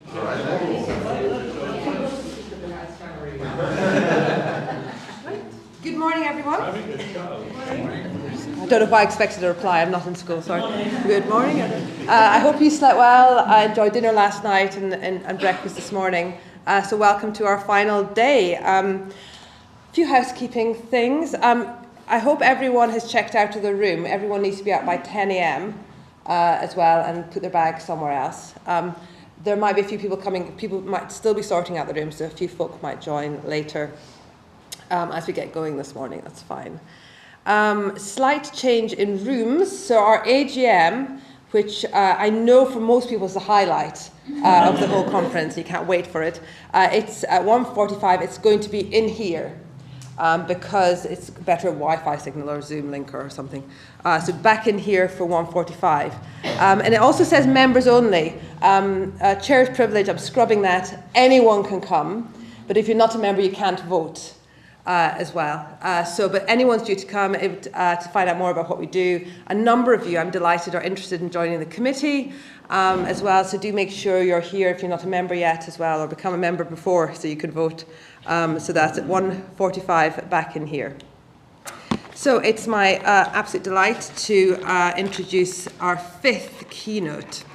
Good morning, everyone. I don't know if I expected a reply. I'm not in school, sorry. Good morning. I hope you slept well. I enjoyed dinner last night and breakfast this morning. So welcome to our final day. A few housekeeping things. I hope everyone has checked out of the room. Everyone needs to be out by 10 a.m. As well and put their bags somewhere else. There might be a few people coming. People might still be sorting out the room, so a few folk might join later as we get going this morning. That's fine. Slight change in rooms. So our AGM, which I know for most people is the highlight of the whole conference. You can't wait for it. It's at 1:45. It's going to be in here. Because it's better Wi-Fi signal or Zoom link or something. So back in here for 1:45. And it also says members only. Chair's privilege, I'm scrubbing that. Anyone can come. But if you're not a member, you can't vote as well. But anyone's due to come to find out more about what we do. A number of you, I'm delighted, are interested in joining the committee as well. So do make sure you're here if you're not a member yet as well, or become a member before so you can vote. So that's at 1:45 back in here. So it's my absolute delight to introduce our fifth keynote.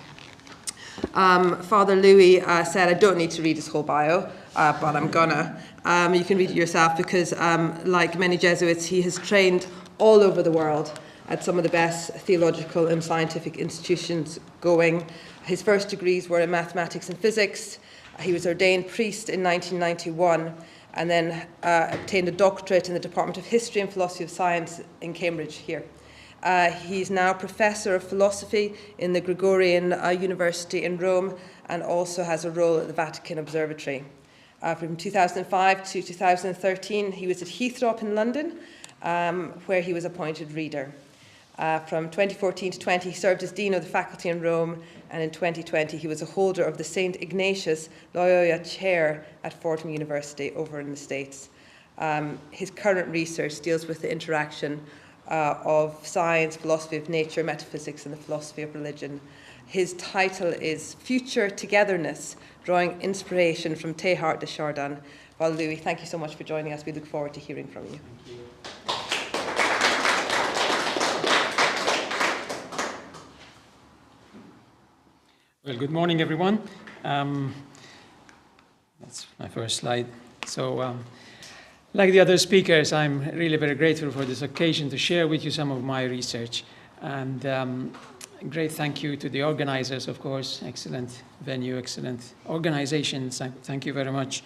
Father Louis said I don't need to read his whole bio, but I'm gonna. You can read it yourself because, like many Jesuits, he has trained all over the world at some of the best theological and scientific institutions going. His first degrees were in mathematics and physics. He was ordained priest in 1991 and then obtained a doctorate in the Department of History and Philosophy of Science in Cambridge here. He's now professor of philosophy in the Gregorian University in Rome and also has a role at the Vatican Observatory. From 2005 to 2013, he was at Heathrow in London, where he was appointed reader. From 2014 to 20, he served as Dean of the Faculty in Rome, and in 2020, he was a holder of the St. Ignatius Loyola Chair at Fordham University over in the States. His current research deals with the interaction of science, philosophy of nature, metaphysics, and the philosophy of religion. His title is Future Togetherness, drawing inspiration from Teilhard de Chardin. Well, Louis, thank you so much for joining us. We look forward to hearing from you. Thank you. Well, good morning, everyone. That's my first slide. So, like the other speakers, I'm really very grateful for this occasion to share with you some of my research. And great thank you to the organizers, of course. Excellent venue, excellent organizations. Thank you very much.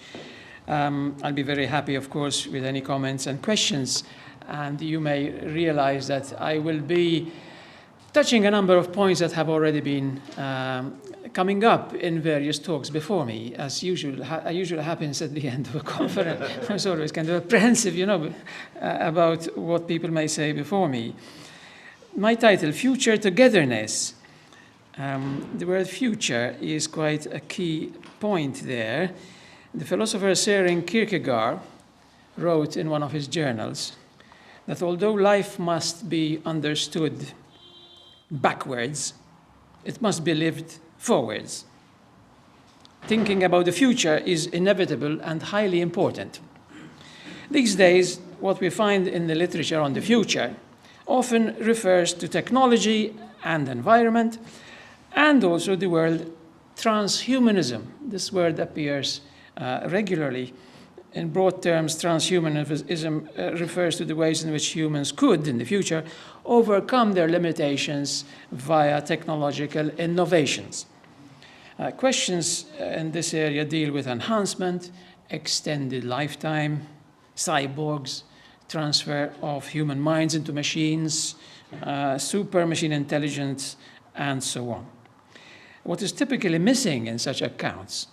I'll be very happy, of course, with any comments and questions. And you may realize that I will be touching a number of points that have already been coming up in various talks before me, as usually happens at the end of a conference. I was always kind of apprehensive, about what people may say before me. My title, Future Togetherness. The word future is quite a key point there. The philosopher Søren Kierkegaard wrote in one of his journals that although life must be understood backwards, it must be lived forwards. Thinking about the future is inevitable and highly important. These days, what we find in the literature on the future often refers to technology and environment, and also the word transhumanism. This word appears regularly. In broad terms, transhumanism refers to the ways in which humans could, in the future, overcome their limitations via technological innovations. Questions in this area deal with enhancement, extended lifetime, cyborgs, transfer of human minds into machines, super machine intelligence, and so on. What is typically missing in such accounts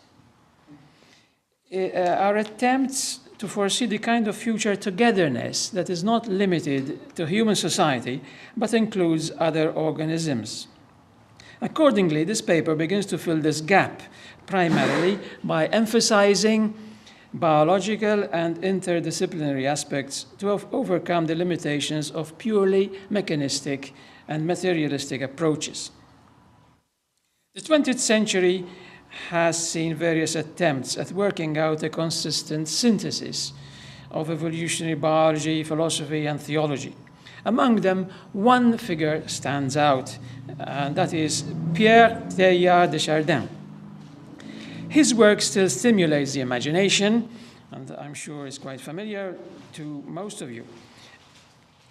are attempts to foresee the kind of future togetherness that is not limited to human society, but includes other organisms. Accordingly, this paper begins to fill this gap primarily by emphasizing biological and interdisciplinary aspects to overcome the limitations of purely mechanistic and materialistic approaches. The 20th century has seen various attempts at working out a consistent synthesis of evolutionary biology, philosophy, and theology. Among them, one figure stands out, and that is Pierre Teilhard de Chardin. His work still stimulates the imagination, and I'm sure it's quite familiar to most of you.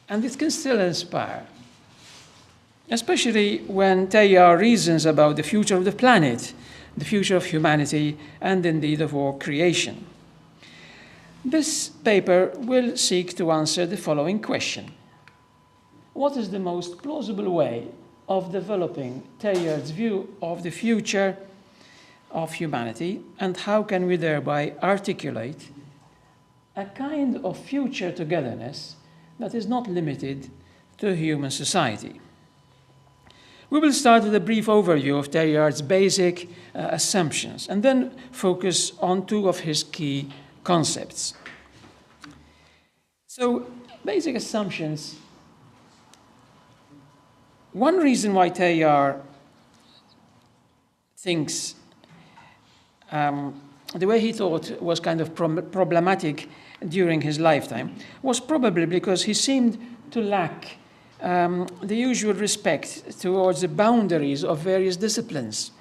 And it can still inspire, especially when Teilhard reasons about the future of the planet, the future of humanity, and indeed of all creation. This paper will seek to answer the following question. What is the most plausible way of developing Teilhard's view of the future of humanity, and how can we thereby articulate a kind of future togetherness that is not limited to human society? We will start with a brief overview of Teilhard's basic assumptions and then focus on two of his key concepts. So, basic assumptions. One reason why Teilhard thinks the way he thought was kind of problematic during his lifetime was probably because he seemed to lack the usual respect towards the boundaries of various disciplines.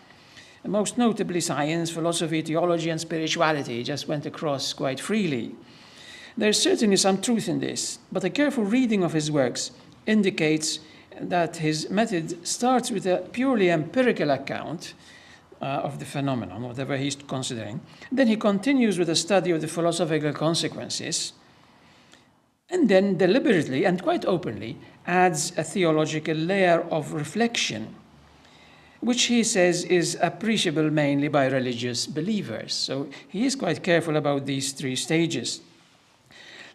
Most notably science, philosophy, theology, and spirituality just went across quite freely. There's certainly some truth in this, but a careful reading of his works indicates that his method starts with a purely empirical account of the phenomenon, whatever he's considering. Then he continues with a study of the philosophical consequences, and then deliberately and quite openly adds a theological layer of reflection, which he says is appreciable mainly by religious believers. So he is quite careful about these three stages.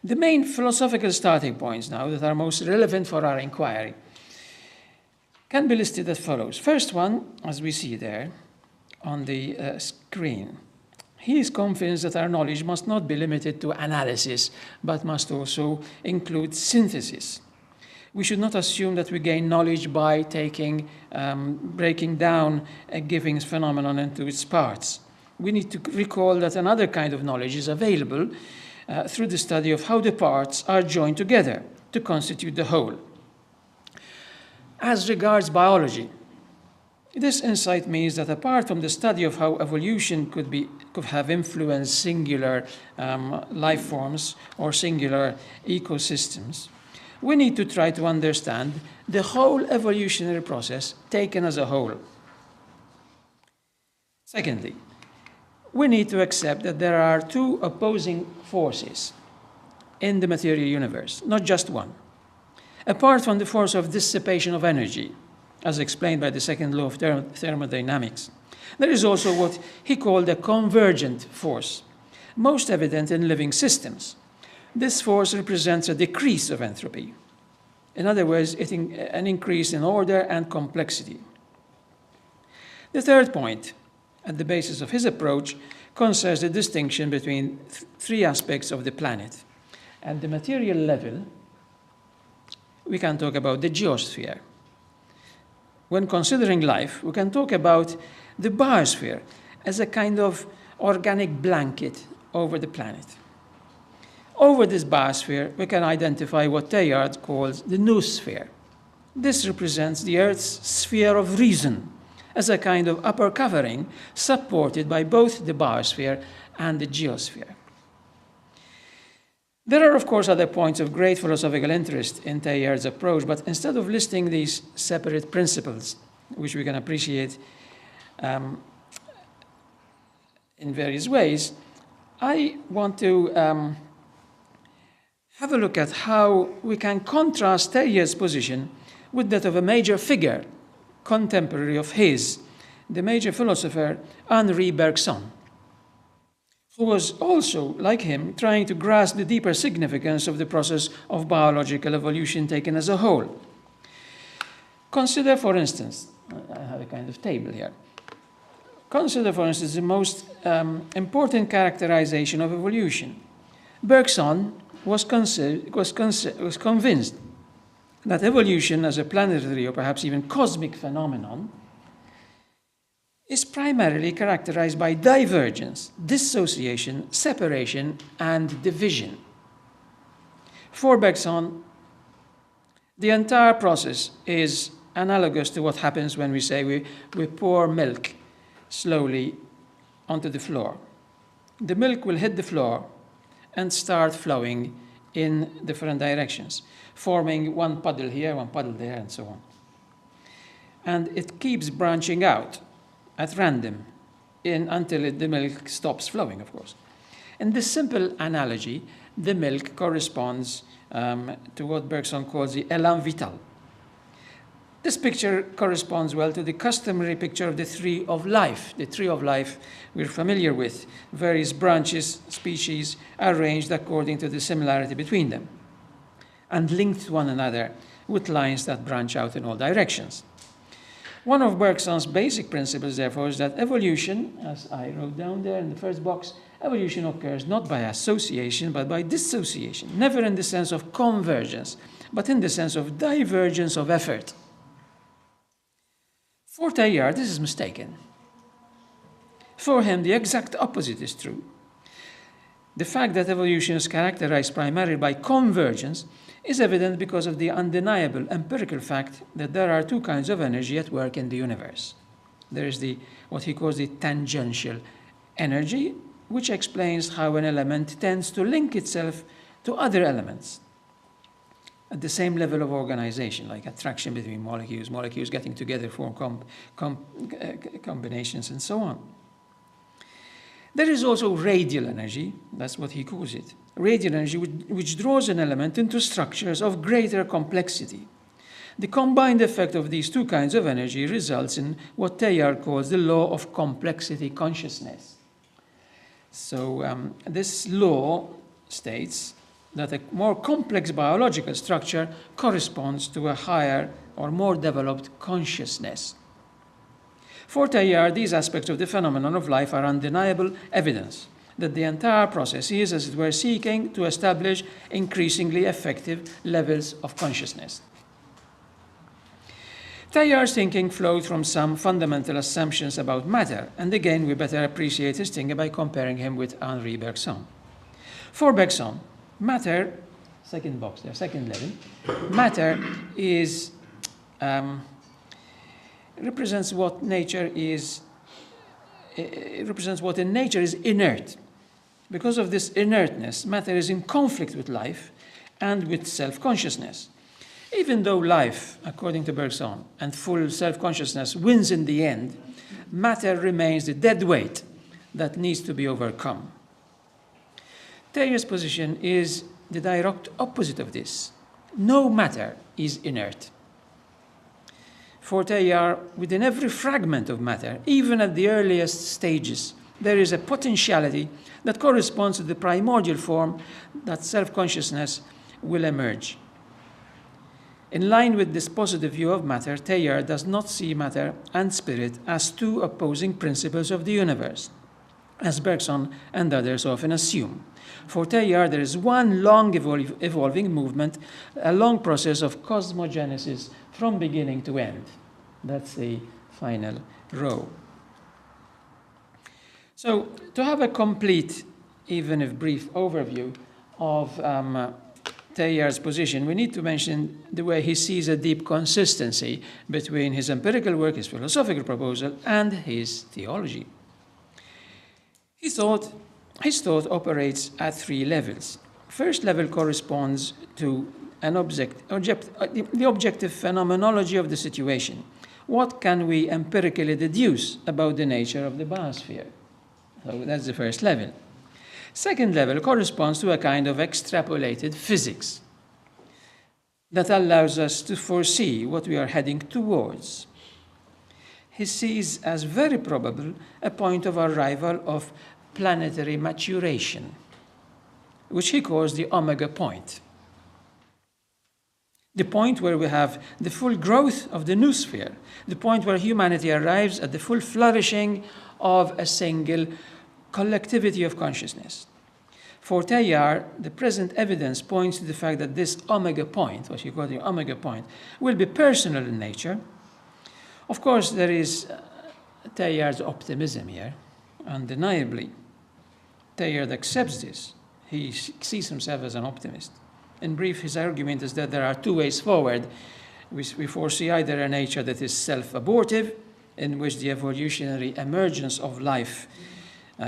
The main philosophical starting points now that are most relevant for our inquiry can be listed as follows. First one, as we see there on the screen, he is convinced that our knowledge must not be limited to analysis, but must also include synthesis. We should not assume that we gain knowledge by breaking down a given phenomenon into its parts. We need to recall that another kind of knowledge is available through the study of how the parts are joined together to constitute the whole. As regards biology, this insight means that apart from the study of how evolution could have influenced singular life forms or singular ecosystems, we need to try to understand the whole evolutionary process taken as a whole. Secondly, we need to accept that there are two opposing forces in the material universe, not just one. Apart from the force of dissipation of energy, as explained by the second law of thermodynamics, there is also what he called a convergent force, most evident in living systems. This force represents a decrease of entropy. In other words, an increase in order and complexity. The third point, at the basis of his approach, concerns the distinction between three aspects of the planet. At the material level, we can talk about the geosphere. When considering life, we can talk about the biosphere as a kind of organic blanket over the planet. Over this biosphere, we can identify what Teilhard calls the noosphere. This represents the Earth's sphere of reason as a kind of upper covering supported by both the biosphere and the geosphere. There are, of course, other points of great philosophical interest in Teilhard's approach, but instead of listing these separate principles, which we can appreciate in various ways, I want to have a look at how we can contrast Teilhard's position with that of a major figure, contemporary of his, the major philosopher Henri Bergson, who was also, like him, trying to grasp the deeper significance of the process of biological evolution taken as a whole. Consider, for instance, I have a kind of table here. Consider, for instance, the most important characterization of evolution. Bergson was convinced that evolution as a planetary or perhaps even cosmic phenomenon is primarily characterized by divergence, dissociation, separation, and division. For Bergson, the entire process is analogous to what happens when we say we pour milk slowly onto the floor. The milk will hit the floor and start flowing in different directions, forming one puddle here, one puddle there, and so on. And it keeps branching out at random until the milk stops flowing, of course. In this simple analogy, the milk corresponds to what Bergson calls the élan vital. This picture corresponds well to the customary picture of the tree of life. The tree of life we're familiar with, various branches, species, arranged according to the similarity between them, and linked to one another with lines that branch out in all directions. One of Bergson's basic principles, therefore, is that evolution, as I wrote down there in the first box, evolution occurs not by association, but by dissociation, never in the sense of convergence, but in the sense of divergence of effort. For Teilhard, this is mistaken. For him, the exact opposite is true. The fact that evolution is characterized primarily by convergence is evident because of the undeniable empirical fact that there are two kinds of energy at work in the universe. There is what he calls the tangential energy, which explains how an element tends to link itself to other elements at the same level of organization, like attraction between molecules getting together form combinations, and so on. There is also radial energy, that's what he calls it. Radial energy which draws an element into structures of greater complexity. The combined effect of these two kinds of energy results in what Teilhard calls the law of complexity consciousness. So this law states that a more complex biological structure corresponds to a higher or more developed consciousness. For Teilhard, these aspects of the phenomenon of life are undeniable evidence that the entire process is, as it were, seeking to establish increasingly effective levels of consciousness. Teilhard's thinking flowed from some fundamental assumptions about matter, and again we better appreciate his thinking by comparing him with Henri Bergson. For Bergson, matter, second box there, second level, matter is represents what nature is. It represents what in nature is inert. Because of this inertness, matter is in conflict with life and with self-consciousness. Even though life, according to Bergson, and full self-consciousness wins in the end, matter remains the dead weight that needs to be overcome. Teilhard's position is the direct opposite of this. No matter is inert. For Teilhard, within every fragment of matter, even at the earliest stages, there is a potentiality that corresponds to the primordial form that self-consciousness will emerge. In line with this positive view of matter, Teilhard does not see matter and spirit as two opposing principles of the universe, as Bergson and others often assume. For Teilhard, there is one long evolving movement, a long process of cosmogenesis from beginning to end. That's the final row. So, to have a complete, even if brief, overview of Teilhard's position, we need to mention the way he sees a deep consistency between his empirical work, his philosophical proposal, and his theology. His thought operates at three levels. First level corresponds to the objective phenomenology of the situation. What can we empirically deduce about the nature of the biosphere? So that's the first level. Second level corresponds to a kind of extrapolated physics that allows us to foresee what we are heading towards. He sees as very probable a point of arrival of planetary maturation, which he calls the omega point. The point where we have the full growth of the noosphere, the point where humanity arrives at the full flourishing of a single collectivity of consciousness. For Teilhard, the present evidence points to the fact that this omega point, what you call the omega point, will be personal in nature. Of course, there is Teilhard's optimism here, undeniably. Teilhard accepts this. He sees himself as an optimist. In brief, his argument is that there are two ways forward. We foresee either a nature that is self-abortive, in which the evolutionary emergence of life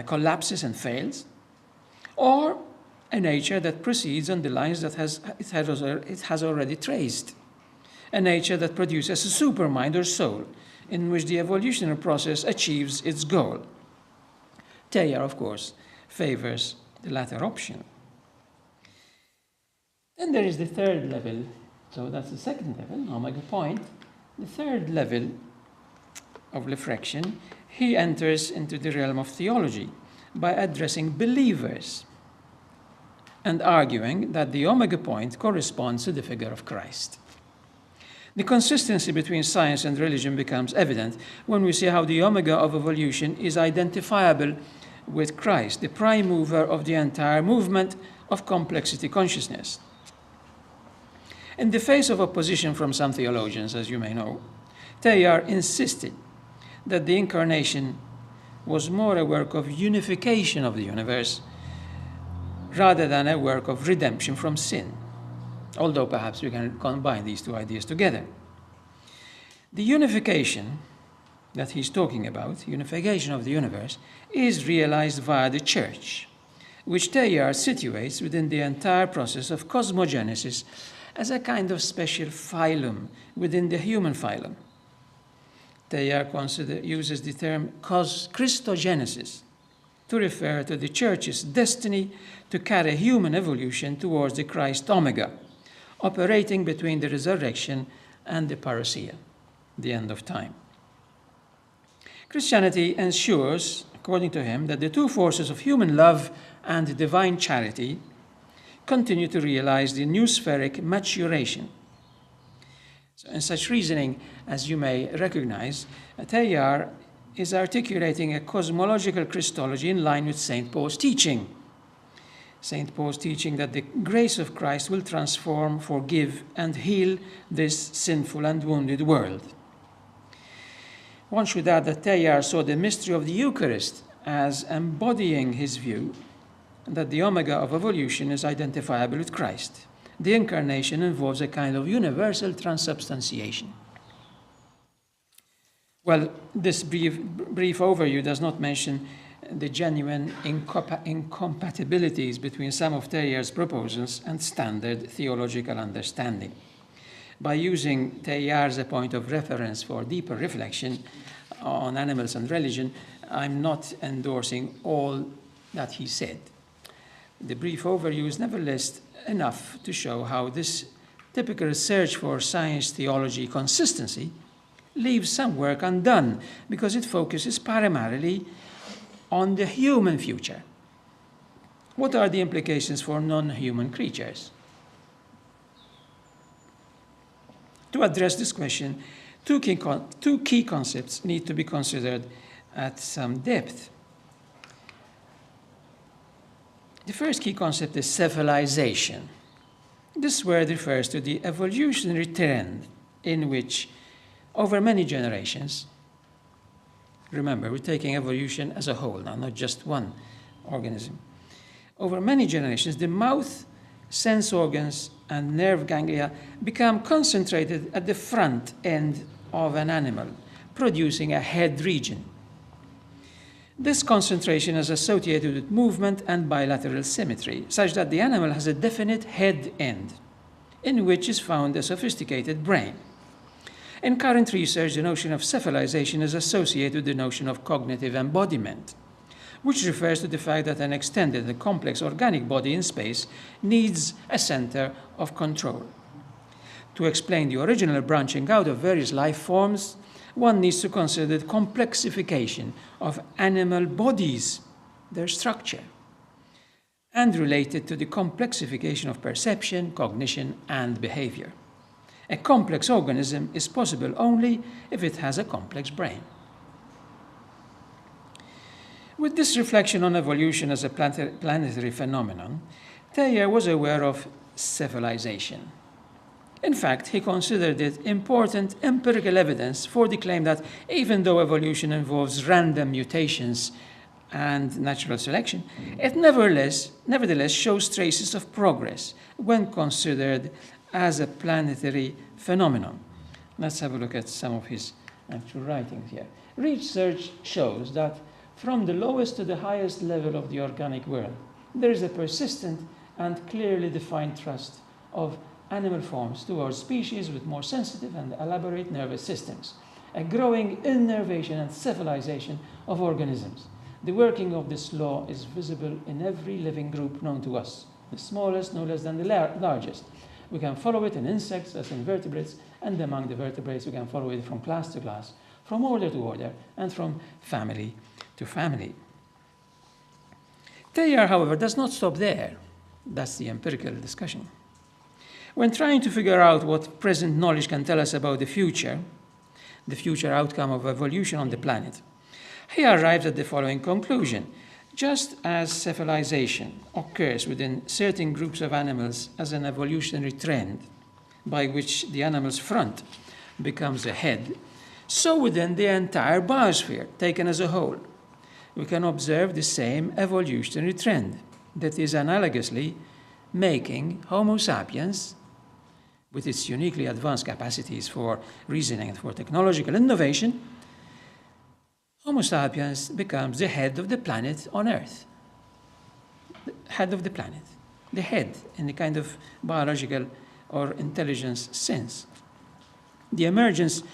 collapses and fails, or a nature that proceeds on the lines that it has already traced, a nature that produces a supermind or soul, in which the evolutionary process achieves its goal. Teilhard, of course, favors the latter option. Then there is the third level. So that's the second level, omega point. The third level of reflection, he enters into the realm of theology by addressing believers and arguing that the omega point corresponds to the figure of Christ. The consistency between science and religion becomes evident when we see how the omega of evolution is identifiable with Christ, the prime mover of the entire movement of complexity consciousness. In the face of opposition from some theologians, as you may know, Teilhard insisted that the incarnation was more a work of unification of the universe rather than a work of redemption from sin, although perhaps we can combine these two ideas together. The unification that he's talking about, unification of the universe, is realized via the church, which Teilhard situates within the entire process of cosmogenesis as a kind of special phylum within the human phylum. Teilhard uses the term Christogenesis to refer to the church's destiny to carry human evolution towards the Christ Omega, operating between the resurrection and the parousia, the end of time. Christianity ensures, according to him, that the two forces of human love and divine charity continue to realize the noospheric maturation. So in such reasoning, as you may recognize, Teilhard is articulating a cosmological Christology in line with St. Paul's teaching. St. Paul's teaching that the grace of Christ will transform, forgive, and heal this sinful and wounded world. One should add that Teilhard saw the mystery of the Eucharist as embodying his view that the omega of evolution is identifiable with Christ. The incarnation involves a kind of universal transubstantiation. Well, this brief overview does not mention the genuine incompatibilities between some of Teilhard's proposals and standard theological understanding. By using Teilhard as a point of reference for deeper reflection on animals and religion, I'm not endorsing all that he said. The brief overview is nevertheless enough to show how this typical search for science theology consistency leaves some work undone because it focuses primarily on the human future. What are the implications for non-human creatures? To address this question, two key concepts need to be considered at some depth. The first key concept is cephalization. This word refers to the evolutionary trend in which, over many generations, remember, we're taking evolution as a whole now, not just one organism. Over many generations, the mouth, sense organs, and nerve ganglia become concentrated at the front end of an animal, producing a head region. This concentration is associated with movement and bilateral symmetry, such that the animal has a definite head end, in which is found a sophisticated brain. In current research, the notion of cephalization is associated with the notion of cognitive embodiment, which refers to the fact that an extended and complex organic body in space needs a center of control. To explain the original branching out of various life forms, one needs to consider the complexification of animal bodies, their structure, and related to the complexification of perception, cognition, and behavior. A complex organism is possible only if it has a complex brain. With this reflection on evolution as a planetary phenomenon, Teilhard was aware of cephalization. In fact, he considered it important empirical evidence for the claim that even though evolution involves random mutations and natural selection, it nevertheless shows traces of progress when considered as a planetary phenomenon. Let's have a look at some of his actual writings here. Research shows that from the lowest to the highest level of the organic world, there is a persistent and clearly defined trust of animal forms towards species with more sensitive and elaborate nervous systems, a growing innervation and cephalization of organisms. The working of this law is visible in every living group known to us, the smallest no less than the largest. We can follow it in insects as in vertebrates, and among the vertebrates we can follow it from class to class, from order to order, and from family to family. Teilhard, however, does not stop there. That's the empirical discussion. When trying to figure out what present knowledge can tell us about the future outcome of evolution on the planet, he arrives at the following conclusion. Just as cephalization occurs within certain groups of animals as an evolutionary trend by which the animal's front becomes a head, so within the entire biosphere, taken as a whole, we can observe the same evolutionary trend that is analogously making Homo sapiens, with its uniquely advanced capacities for reasoning and for technological innovation, Homo sapiens becomes the head of the planet on Earth. The head of the planet. The head in the kind of biological or intelligence sense. The emergence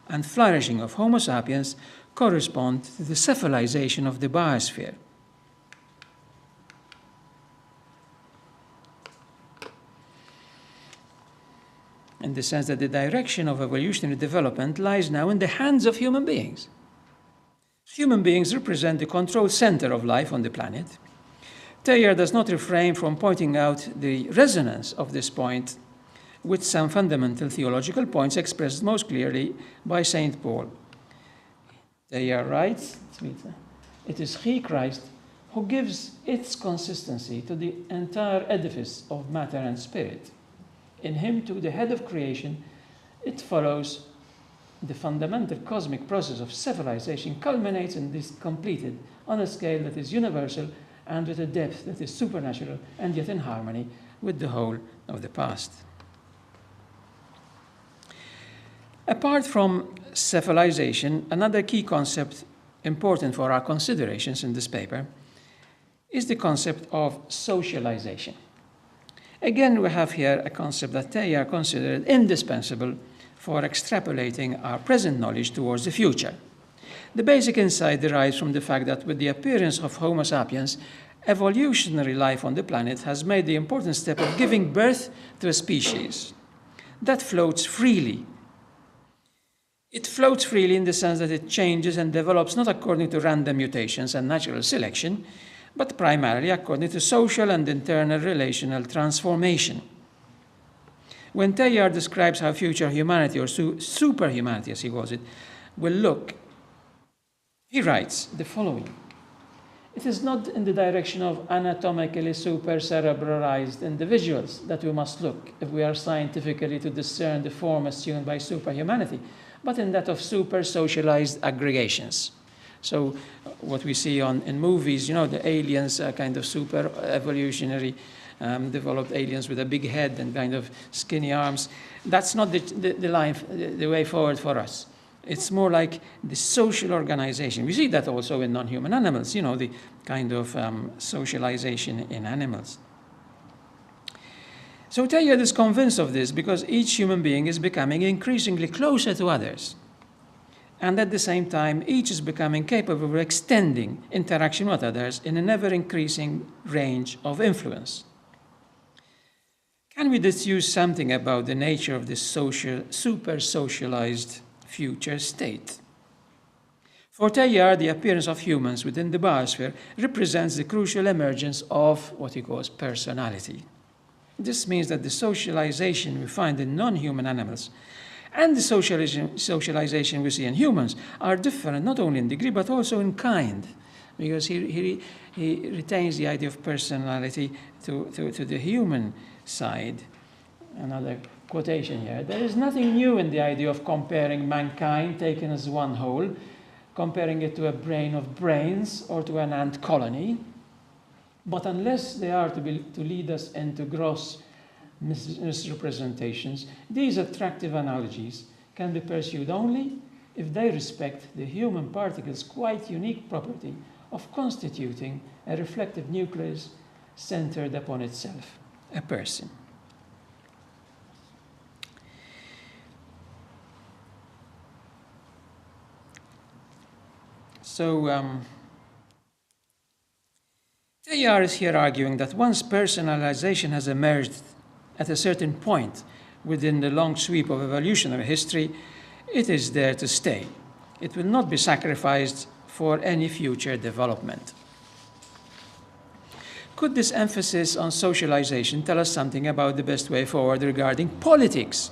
and flourishing of Homo sapiens correspond to the cephalization of the biosphere. In the sense that the direction of evolutionary development lies now in the hands of human beings. Human beings represent the control center of life on the planet. Teilhard does not refrain from pointing out the resonance of this point with some fundamental theological points expressed most clearly by St. Paul. Teilhard writes, "It is He, Christ, who gives its consistency to the entire edifice of matter and spirit. In Him, too, the head of creation, it follows the fundamental cosmic process of cephalization culminates and is completed on a scale that is universal and with a depth that is supernatural and yet in harmony with the whole of the past." Apart from cephalization, another key concept important for our considerations in this paper is the concept of socialization. Again, we have here a concept that Teilhard considered indispensable for extrapolating our present knowledge towards the future. The basic insight derives from the fact that with the appearance of Homo sapiens, evolutionary life on the planet has made the important step of giving birth to a species that floats freely. It floats freely in the sense that it changes and develops not according to random mutations and natural selection, but primarily according to social and internal relational transformation. When Teilhard describes how future humanity, or superhumanity as he calls it, will look, he writes the following: "It is not in the direction of anatomically super-cerebralized individuals that we must look if we are scientifically to discern the form assumed by superhumanity, but in that of super-socialized aggregations." So what we see in movies, the aliens are kind of super evolutionary developed aliens with a big head and kind of skinny arms. That's not the way forward for us. It's more like the social organization. We see that also in non-human animals, the kind of socialization in animals. So Teilhard is convinced of this because each human being is becoming increasingly closer to others. And at the same time, each is becoming capable of extending interaction with others in an ever-increasing range of influence. Can we deduce something about the nature of this super-socialized future state? For Teilhard, the appearance of humans within the biosphere represents the crucial emergence of what he calls personality. This means that the socialization we find in non-human animals and the socialization we see in humans are different not only in degree but also in kind, because he retains the idea of personality to the human side. Another quotation here, there is nothing new in the idea of comparing mankind taken as one whole, comparing it to a brain of brains or to an ant colony. But unless they are to lead us into gross misrepresentations, these attractive analogies can be pursued only if they respect the human particle's quite unique property of constituting a reflective nucleus centered upon itself, a person. So, Teilhard is here arguing that once personalization has emerged at a certain point within the long sweep of evolutionary history, it is there to stay. It will not be sacrificed for any future development. Could this emphasis on socialization tell us something about the best way forward regarding politics?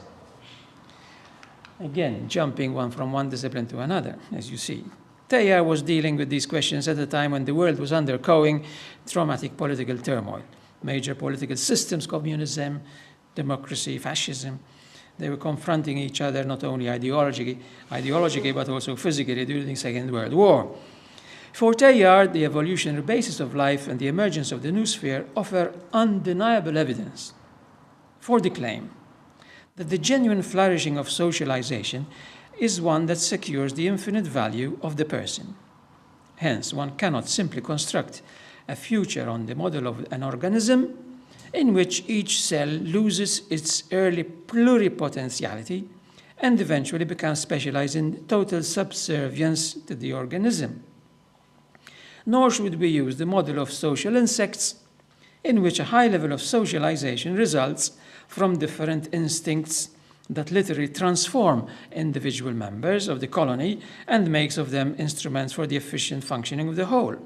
Again, jumping from one discipline to another, as you see. Teilhard was dealing with these questions at a time when the world was undergoing traumatic political turmoil. Major political systems, communism, democracy, fascism, they were confronting each other not only ideologically but also physically during the Second World War. For Teilhard, the evolutionary basis of life and the emergence of the noosphere offer undeniable evidence for the claim that the genuine flourishing of socialization is one that secures the infinite value of the person. Hence, one cannot simply construct a future on the model of an organism in which each cell loses its early pluripotentiality and eventually becomes specialized in total subservience to the organism. Nor should we use the model of social insects, in which a high level of socialization results from different instincts that literally transform individual members of the colony and makes of them instruments for the efficient functioning of the whole.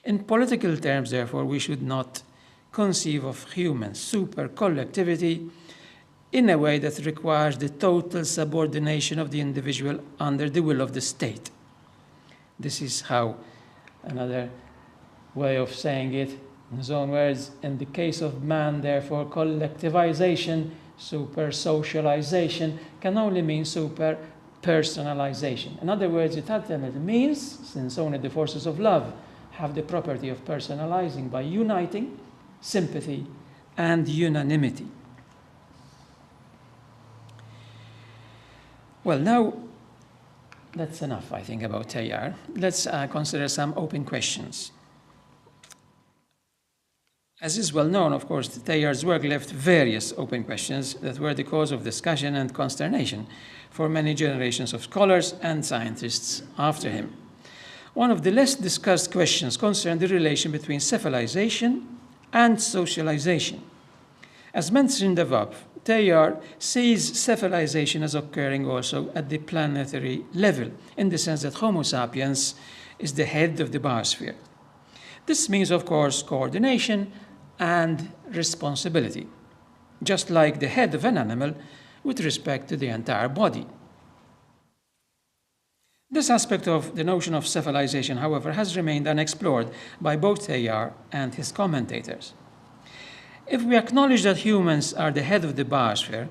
In political terms, therefore, we should not conceive of human super-collectivity in a way that requires the total subordination of the individual under the will of the state. This is how another way of saying it, in his own words, in the case of man, therefore, super-socialization can only mean super-personalization. In other words, it ultimately means, since only the forces of love have the property of personalizing by uniting sympathy and unanimity. Well, now, that's enough, I think, about Teilhard. Let's consider some open questions. As is well known, of course, Teilhard's work left various open questions that were the cause of discussion and consternation for many generations of scholars and scientists after him. One of the less discussed questions concerned the relation between cephalization and socialization. As mentioned above, Teilhard sees cephalization as occurring also at the planetary level, in the sense that Homo sapiens is the head of the biosphere. This means, of course, coordination and responsibility, just like the head of an animal with respect to the entire body. This aspect of the notion of cephalization, however, has remained unexplored by both Teilhard and his commentators. If we acknowledge that humans are the head of the biosphere,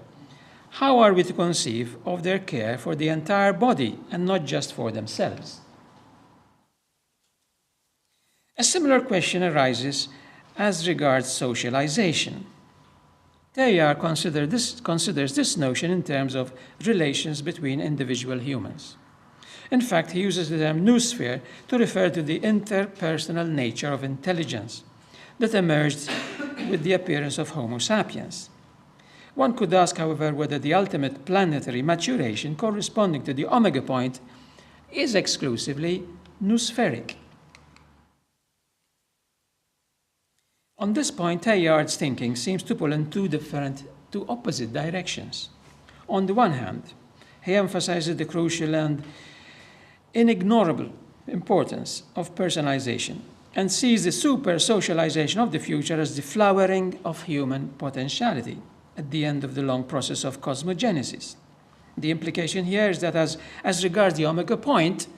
how are we to conceive of their care for the entire body and not just for themselves? A similar question arises as regards socialization. Teilhard considers this notion in terms of relations between individual humans. In fact, he uses the term noosphere to refer to the interpersonal nature of intelligence that emerged with the appearance of Homo sapiens. One could ask, however, whether the ultimate planetary maturation corresponding to the omega point is exclusively noospheric. On this point, Teilhard's thinking seems to pull in two opposite directions. On the one hand, he emphasizes the crucial and inignorable importance of personalization and sees the super-socialization of the future as the flowering of human potentiality at the end of the long process of cosmogenesis. The implication here is that as regards the omega point,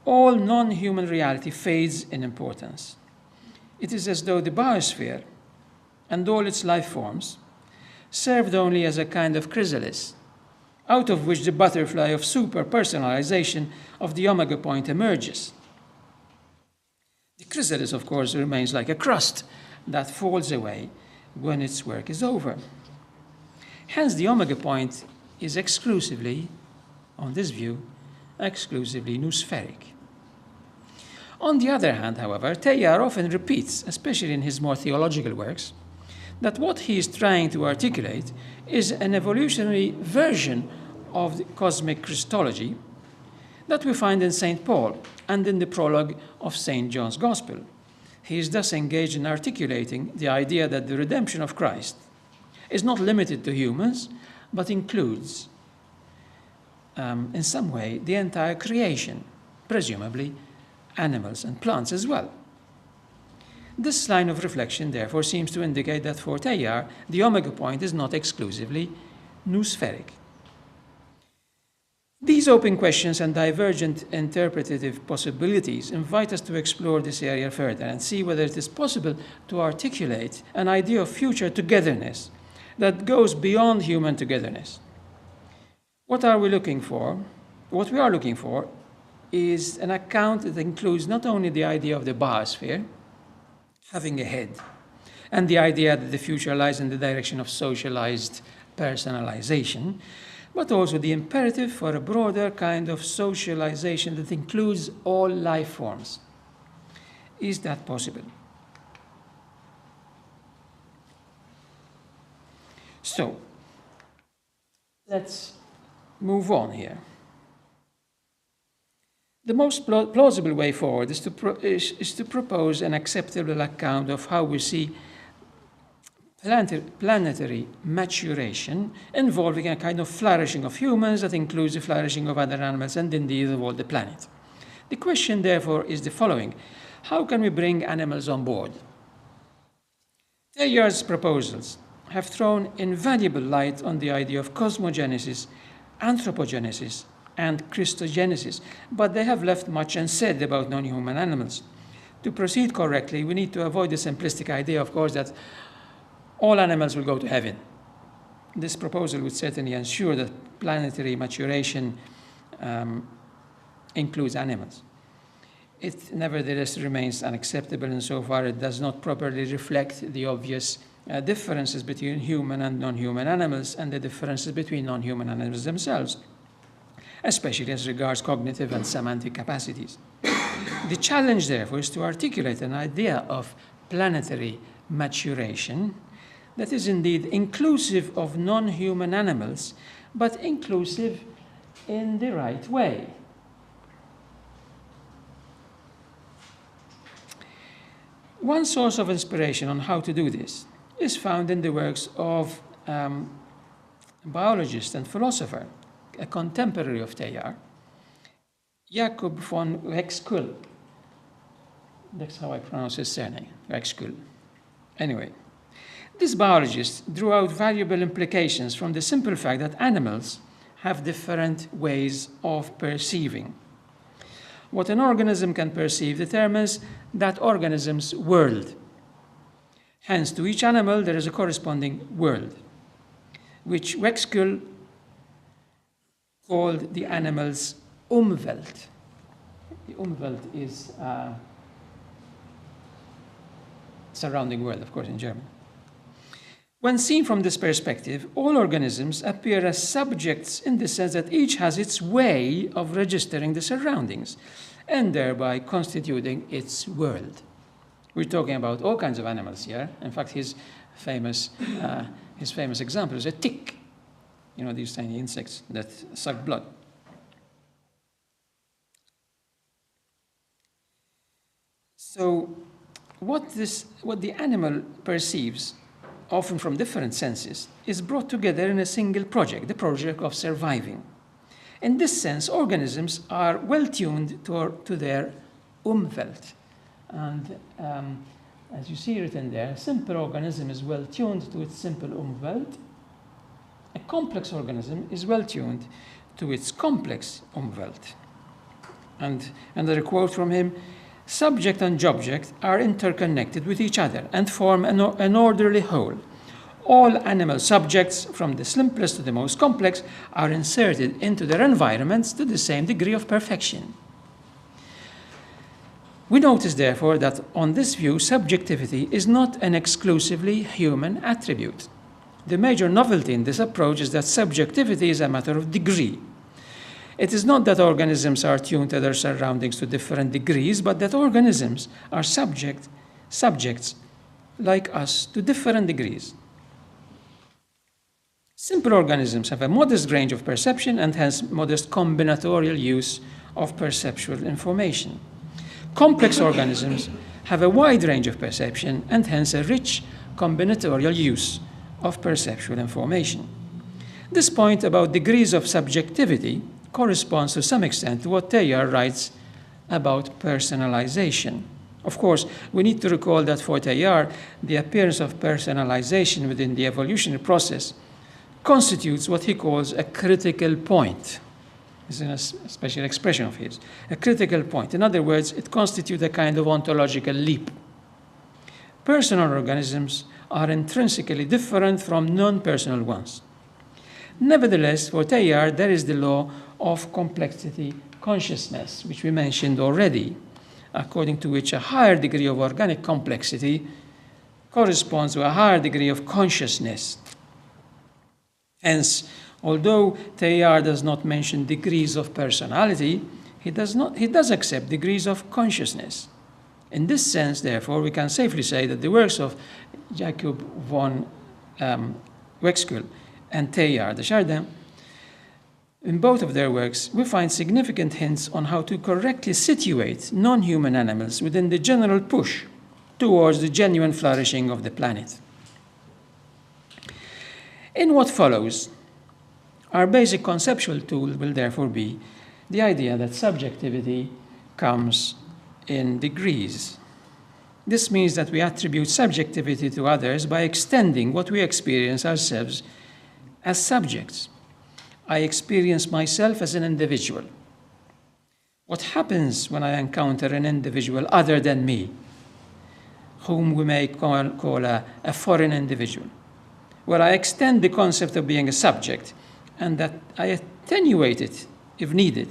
all non-human reality fades in importance. It is as though the biosphere and all its life forms served only as a kind of chrysalis, out of which the butterfly of super-personalization of the omega point emerges. The chrysalis, of course, remains like a crust that falls away when its work is over. Hence, the omega point is exclusively, on this view, exclusively noospheric. On the other hand, however, Teilhard often repeats, especially in his more theological works, that what he is trying to articulate is an evolutionary version of the cosmic Christology that we find in St. Paul and in the prologue of St. John's Gospel. He is thus engaged in articulating the idea that the redemption of Christ is not limited to humans, but includes, in some way, the entire creation, presumably animals and plants as well. This line of reflection, therefore, seems to indicate that for Teilhard, the omega point is not exclusively noospheric. These open questions and divergent interpretative possibilities invite us to explore this area further and see whether it is possible to articulate an idea of future togetherness that goes beyond human togetherness. What are we looking for? What we are looking for is an account that includes not only the idea of the biosphere, having a head, and the idea that the future lies in the direction of socialized personalization, but also the imperative for a broader kind of socialization that includes all life forms. Is that possible? So, let's move on here. The most plausible way forward is to propose an acceptable account of how we see planetary maturation involving a kind of flourishing of humans that includes the flourishing of other animals and indeed of all the planet. The question, therefore, is the following: how can we bring animals on board? Teilhard's proposals have thrown invaluable light on the idea of cosmogenesis, anthropogenesis, and Christogenesis, but they have left much unsaid about non-human animals. To proceed correctly, we need to avoid the simplistic idea, of course, that all animals will go to heaven. This proposal would certainly ensure that planetary maturation includes animals. It nevertheless remains unacceptable insofar it does not properly reflect the obvious differences between human and non-human animals and the differences between non-human animals themselves, especially as regards cognitive and semantic capacities. The challenge, therefore, is to articulate an idea of planetary maturation that is indeed inclusive of non-human animals, but inclusive in the right way. One source of inspiration on how to do this is found in the works of a biologist and philosopher, a contemporary of Teilhard, Jacob von Uexküll. That's how I pronounce his surname, Uexküll. Anyway, this biologist drew out valuable implications from the simple fact that animals have different ways of perceiving. What an organism can perceive determines that organism's world. Hence, to each animal there is a corresponding world, which Uexküll called the animal's Umwelt. The Umwelt is surrounding world, of course, in German. When seen from this perspective, all organisms appear as subjects in the sense that each has its way of registering the surroundings and thereby constituting its world. We're talking about all kinds of animals here. In fact, his famous example is a tick. You know, these tiny insects that suck blood. So what the animal perceives, often from different senses, is brought together in a single project, the project of surviving. In this sense, organisms are well tuned to their Umwelt. And as you see written there, a simple organism is well tuned to its simple Umwelt. A complex organism is well tuned to its complex Umwelt. And another quote from him: subject and object are interconnected with each other and form an orderly whole. All animal subjects, from the simplest to the most complex, are inserted into their environments to the same degree of perfection. We notice, therefore, that on this view, subjectivity is not an exclusively human attribute. The major novelty in this approach is that subjectivity is a matter of degree. It is not that organisms are tuned to their surroundings to different degrees, but that organisms are subjects like us to different degrees. Simple organisms have a modest range of perception and hence modest combinatorial use of perceptual information. Complex organisms have a wide range of perception and hence a rich combinatorial use of perceptual information. This point about degrees of subjectivity corresponds to some extent to what Teilhard writes about personalization. Of course, we need to recall that for Teilhard, the appearance of personalization within the evolutionary process constitutes what he calls a critical point. This is a special expression of his, a critical point. In other words, it constitutes a kind of ontological leap. Personal organisms are intrinsically different from non-personal ones. Nevertheless, for Teilhard, there is the law of complexity consciousness, which we mentioned already, according to which a higher degree of organic complexity corresponds to a higher degree of consciousness. Hence, although Teilhard does not mention degrees of personality, he does accept degrees of consciousness. In this sense, therefore, we can safely say that the works of Jacob von Uexküll and Teilhard de Chardin, in both of their works, we find significant hints on how to correctly situate non-human animals within the general push towards the genuine flourishing of the planet. In what follows, our basic conceptual tool will therefore be the idea that subjectivity comes in degrees. This means that we attribute subjectivity to others by extending what we experience ourselves as subjects. I experience myself as an individual. What happens when I encounter an individual other than me, whom we may call a foreign individual? Well, I extend the concept of being a subject, and that I attenuate it, if needed,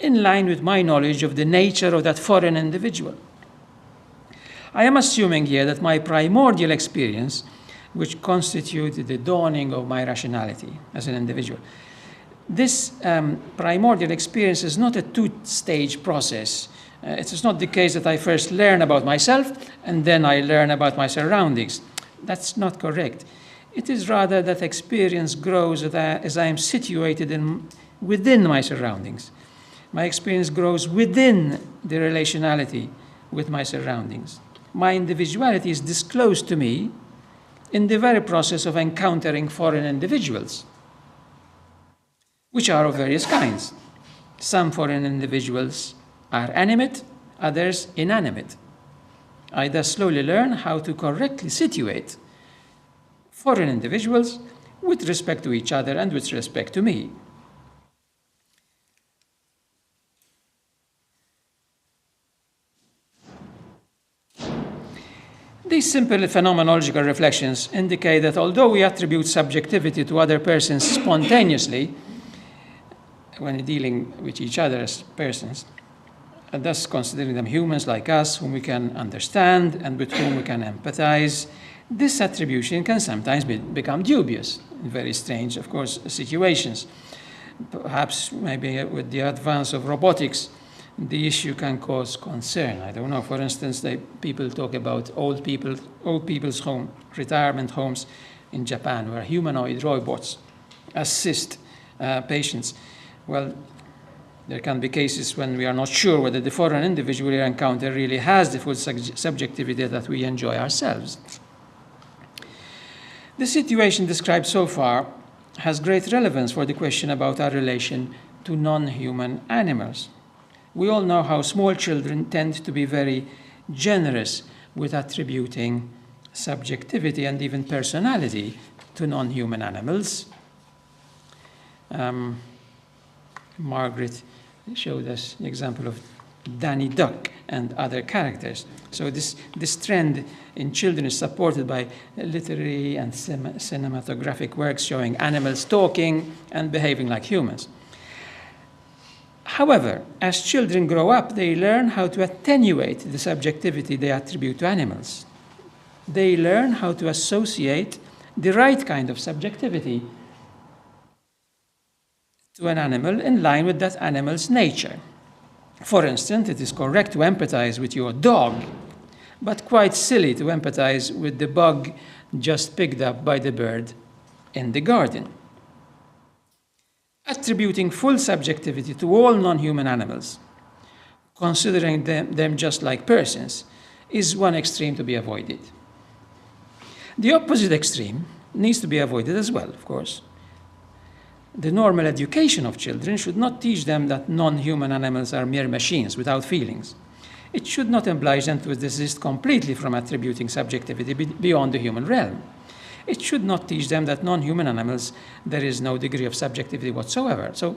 in line with my knowledge of the nature of that foreign individual. I am assuming here that my primordial experience, which constituted the dawning of my rationality as an individual, this primordial experience is not a two-stage process. It is not the case that I first learn about myself and then I learn about my surroundings. That's not correct. It is rather that experience grows as I am situated within my surroundings. My experience grows within the relationality with my surroundings. My individuality is disclosed to me in the very process of encountering foreign individuals, which are of various kinds. Some foreign individuals are animate, others inanimate. I thus slowly learn how to correctly situate foreign individuals with respect to each other and with respect to me. These simple phenomenological reflections indicate that although we attribute subjectivity to other persons spontaneously, when dealing with each other as persons, and thus considering them humans like us, whom we can understand and with whom we can empathize, this attribution can sometimes become dubious in very strange, of course, situations. Perhaps maybe with the advance of robotics, the issue can cause concern. I don't know. For instance, people talk about old people's home, retirement homes in Japan, where humanoid robots assist patients. Well, there can be cases when we are not sure whether the foreign individual we encounter really has the full subjectivity that we enjoy ourselves. The situation described so far has great relevance for the question about our relation to non-human animals. We all know how small children tend to be very generous with attributing subjectivity and even personality to non-human animals. Margaret showed us the example of Danny Duck, and other characters. So this trend in children is supported by literary and cinematographic works showing animals talking and behaving like humans. However, as children grow up, they learn how to attenuate the subjectivity they attribute to animals. They learn how to associate the right kind of subjectivity to an animal in line with that animal's nature. For instance, it is correct to empathize with your dog, but quite silly to empathize with the bug just picked up by the bird in the garden. Attributing full subjectivity to all non-human animals, considering them just like persons, is one extreme to be avoided. The opposite extreme needs to be avoided as well, of course. The normal education of children should not teach them that non-human animals are mere machines without feelings. It should not oblige them to desist completely from attributing subjectivity beyond the human realm. It should not teach them that non-human animals, there is no degree of subjectivity whatsoever. So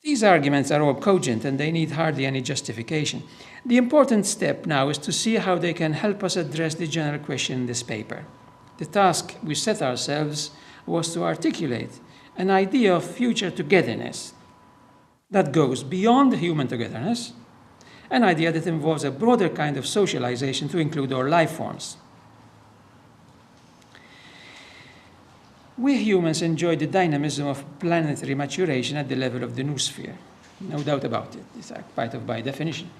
these arguments are all cogent and they need hardly any justification. The important step now is to see how they can help us address the general question in this paper. The task we set ourselves was to articulate an idea of future togetherness that goes beyond human togetherness, an idea that involves a broader kind of socialization to include all life forms. We humans enjoy the dynamism of planetary maturation at the level of the noosphere. No doubt about it. It's part of by definition.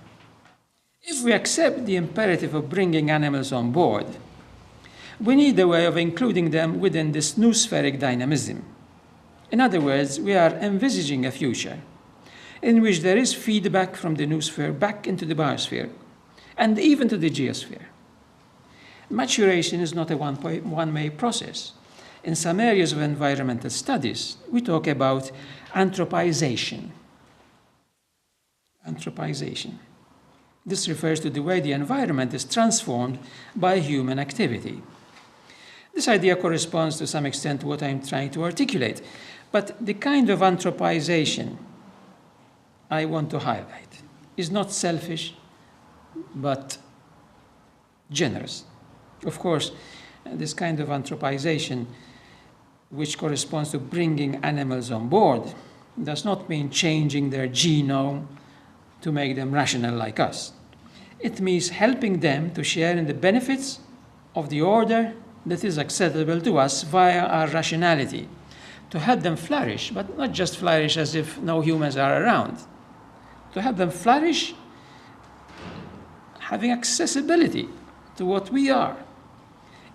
If we accept the imperative of bringing animals on board, we need a way of including them within this noospheric dynamism. In other words, we are envisaging a future in which there is feedback from the noosphere back into the biosphere and even to the geosphere. Maturation is not a one-way process. In some areas of environmental studies, we talk about anthropization. Anthropization. This refers to the way the environment is transformed by human activity. This idea corresponds to some extent to what I'm trying to articulate, but the kind of anthropization I want to highlight is not selfish, but generous. Of course, this kind of anthropization, which corresponds to bringing animals on board, does not mean changing their genome to make them rational like us. It means helping them to share in the benefits of the order that is acceptable to us via our rationality, to help them flourish, but not just flourish as if no humans are around, to help them flourish having accessibility to what we are.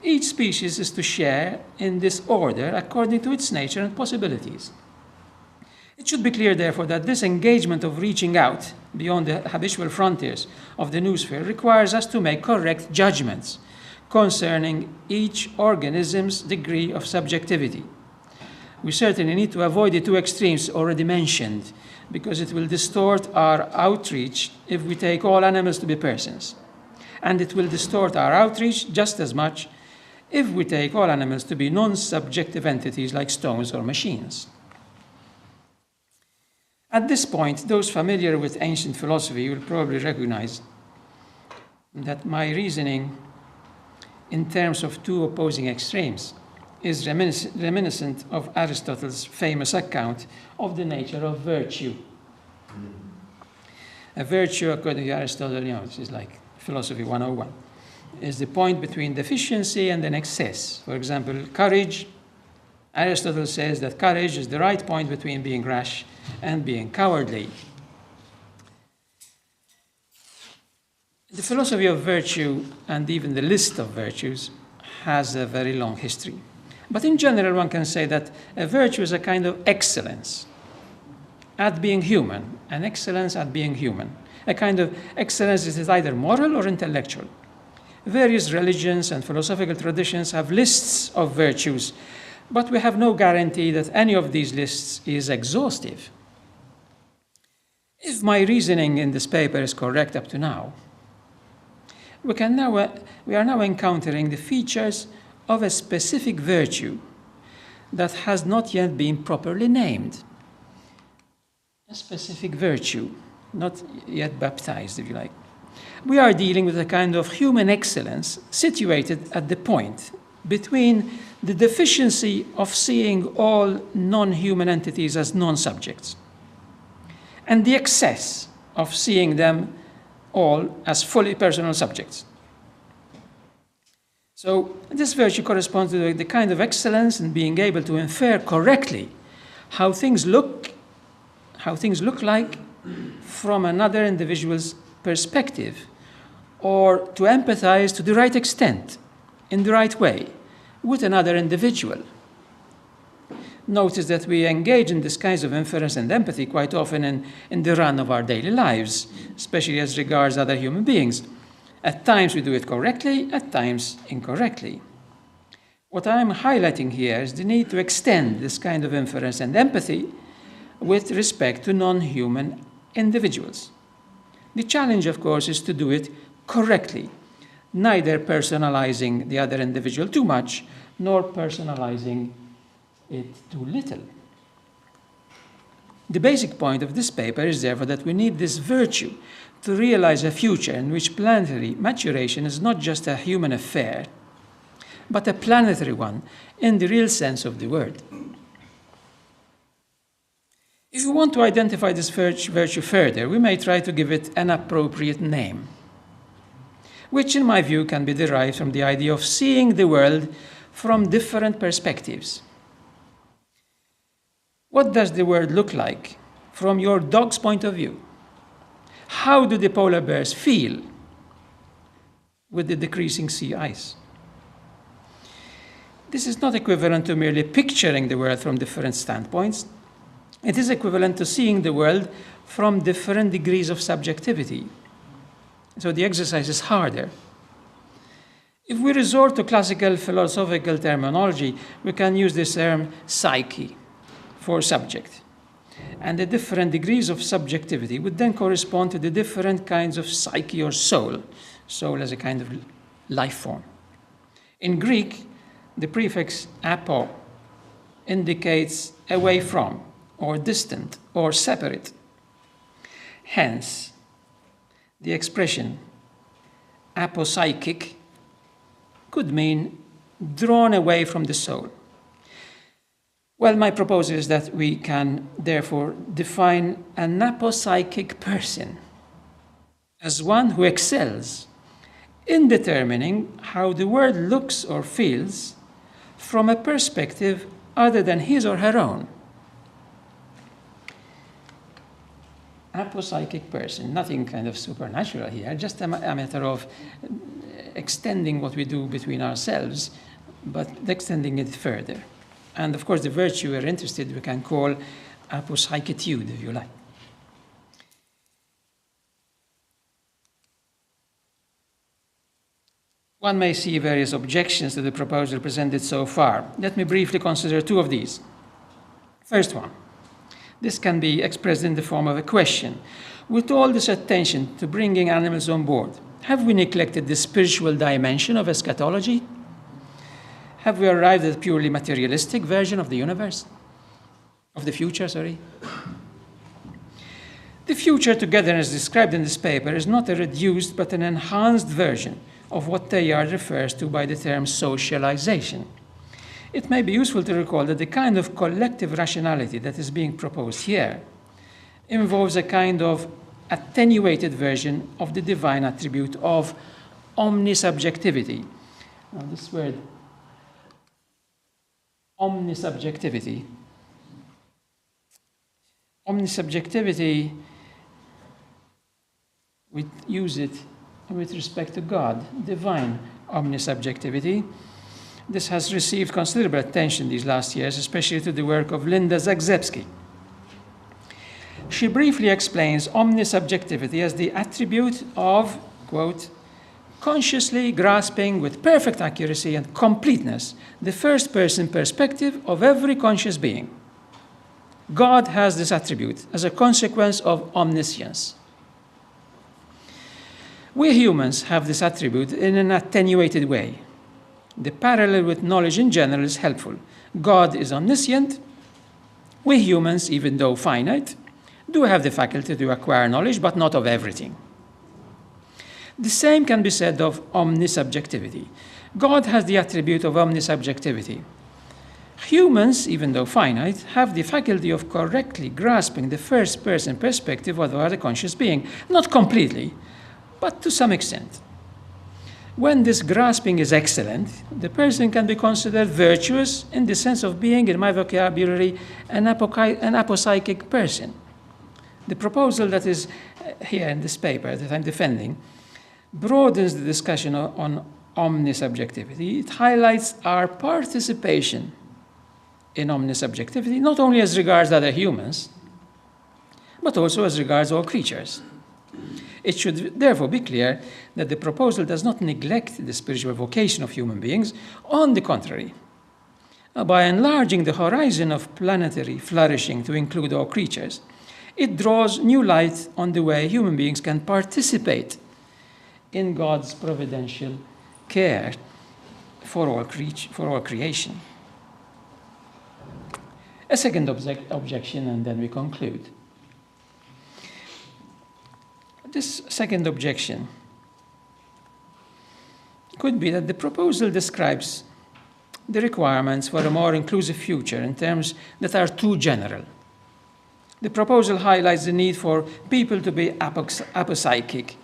Each species is to share in this order according to its nature and possibilities. It should be clear, therefore, that this engagement of reaching out beyond the habitual frontiers of the noosphere requires us to make correct judgments concerning each organism's degree of subjectivity. We certainly need to avoid the two extremes already mentioned, because it will distort our outreach if we take all animals to be persons. And it will distort our outreach just as much if we take all animals to be non-subjective entities like stones or machines. At this point, those familiar with ancient philosophy will probably recognize that my reasoning in terms of two opposing extremes is reminiscent of Aristotle's famous account of the nature of virtue. A virtue, according to Aristotle, this is like philosophy 101, is the point between deficiency and an excess. For example, courage. Aristotle says that courage is the right point between being rash and being cowardly. The philosophy of virtue, and even the list of virtues, has a very long history. But in general, one can say that a virtue is a kind of excellence at being human, an excellence at being human. A kind of excellence that is either moral or intellectual. Various religions and philosophical traditions have lists of virtues, but we have no guarantee that any of these lists is exhaustive. If my reasoning in this paper is correct up to now, we are now encountering the features of a specific virtue that has not yet been properly named. A specific virtue not yet baptized, if you like. We are dealing with a kind of human excellence situated at the point between the deficiency of seeing all non-human entities as non-subjects and the excess of seeing them all as fully personal subjects. So this virtue corresponds to the kind of excellence in being able to infer correctly how things look like from another individual's perspective, or to empathize to the right extent, in the right way, with another individual. Notice that we engage in this kind of inference and empathy quite often in the run of our daily lives, especially as regards other human beings. At times we do it correctly, at times incorrectly. What I'm highlighting here is the need to extend this kind of inference and empathy with respect to non-human individuals. The challenge, of course, is to do it correctly, neither personalizing the other individual too much, nor personalizing it too little. The basic point of this paper is therefore that we need this virtue to realize a future in which planetary maturation is not just a human affair, but a planetary one in the real sense of the word. If we want to identify this virtue further, we may try to give it an appropriate name, which in my view can be derived from the idea of seeing the world from different perspectives. What does the world look like from your dog's point of view? How do the polar bears feel with the decreasing sea ice? This is not equivalent to merely picturing the world from different standpoints. It is equivalent to seeing the world from different degrees of subjectivity. So the exercise is harder. If we resort to classical philosophical terminology, we can use this term psyche for subject. And the different degrees of subjectivity would then correspond to the different kinds of psyche or soul, soul as a kind of life form. In Greek, the prefix apo indicates away from, or distant, or separate. Hence, the expression apopsychic could mean drawn away from the soul. Well, my proposal is that we can therefore define an apopsychic person as one who excels in determining how the world looks or feels from a perspective other than his or her own. Apopsychic person, nothing kind of supernatural here, just a matter of extending what we do between ourselves, but extending it further. And of course, the virtue we're interested in, we can call apopsychitude, if you like. One may see various objections to the proposal presented so far. Let me briefly consider two of these. First one. This can be expressed in the form of a question. With all this attention to bringing animals on board, have we neglected the spiritual dimension of eschatology? Have we arrived at a purely materialistic version of the universe? Of the future, sorry? The future togetherness described in this paper is not a reduced but an enhanced version of what Teilhard refers to by the term socialization. It may be useful to recall that the kind of collective rationality that is being proposed here involves a kind of attenuated version of the divine attribute of omnisubjectivity. Now, this word, omnisubjectivity. Omnisubjectivity, we use it with respect to God, divine omnisubjectivity. This has received considerable attention these last years, especially to the work of Linda Zagzebski. She briefly explains omnisubjectivity as the attribute of, quote, consciously grasping with perfect accuracy and completeness the first-person perspective of every conscious being. God has this attribute as a consequence of omniscience. We humans have this attribute in an attenuated way. The parallel with knowledge in general is helpful. God is omniscient. We humans, even though finite, do have the faculty to acquire knowledge, but not of everything. The same can be said of omnisubjectivity. God has the attribute of omnisubjectivity. Humans, even though finite, have the faculty of correctly grasping the first-person perspective of a conscious being. Not completely, but to some extent. When this grasping is excellent, the person can be considered virtuous in the sense of being, in my vocabulary, an apopsychic person. The proposal that is here in this paper that I'm defending broadens the discussion on omnisubjectivity. It highlights our participation in omnisubjectivity, not only as regards other humans, but also as regards all creatures. It should therefore be clear that the proposal does not neglect the spiritual vocation of human beings. On the contrary, by enlarging the horizon of planetary flourishing to include all creatures, it draws new light on the way human beings can participate in God's providential care for all creation. A second objection, and then we conclude. This second objection could be that the proposal describes the requirements for a more inclusive future in terms that are too general. The proposal highlights the need for people to be apopsychic,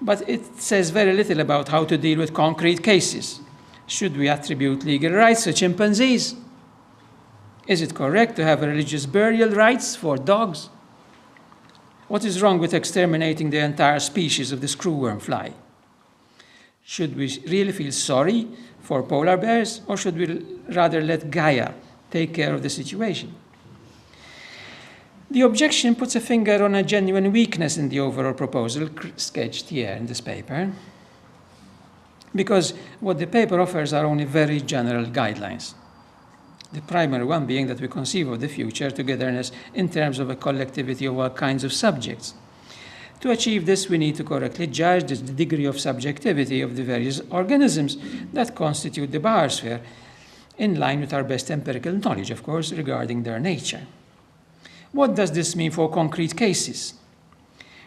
but it says very little about how to deal with concrete cases. Should we attribute legal rights to chimpanzees? Is it correct to have religious burial rites for dogs? What is wrong with exterminating the entire species of the screwworm fly? Should we really feel sorry for polar bears, or should we rather let Gaia take care of the situation? The objection puts a finger on a genuine weakness in the overall proposal sketched here in this paper, because what the paper offers are only very general guidelines. The primary one being that we conceive of the future togetherness in terms of a collectivity of all kinds of subjects. To achieve this, we need to correctly judge the degree of subjectivity of the various organisms that constitute the biosphere, in line with our best empirical knowledge, of course, regarding their nature. What does this mean for concrete cases?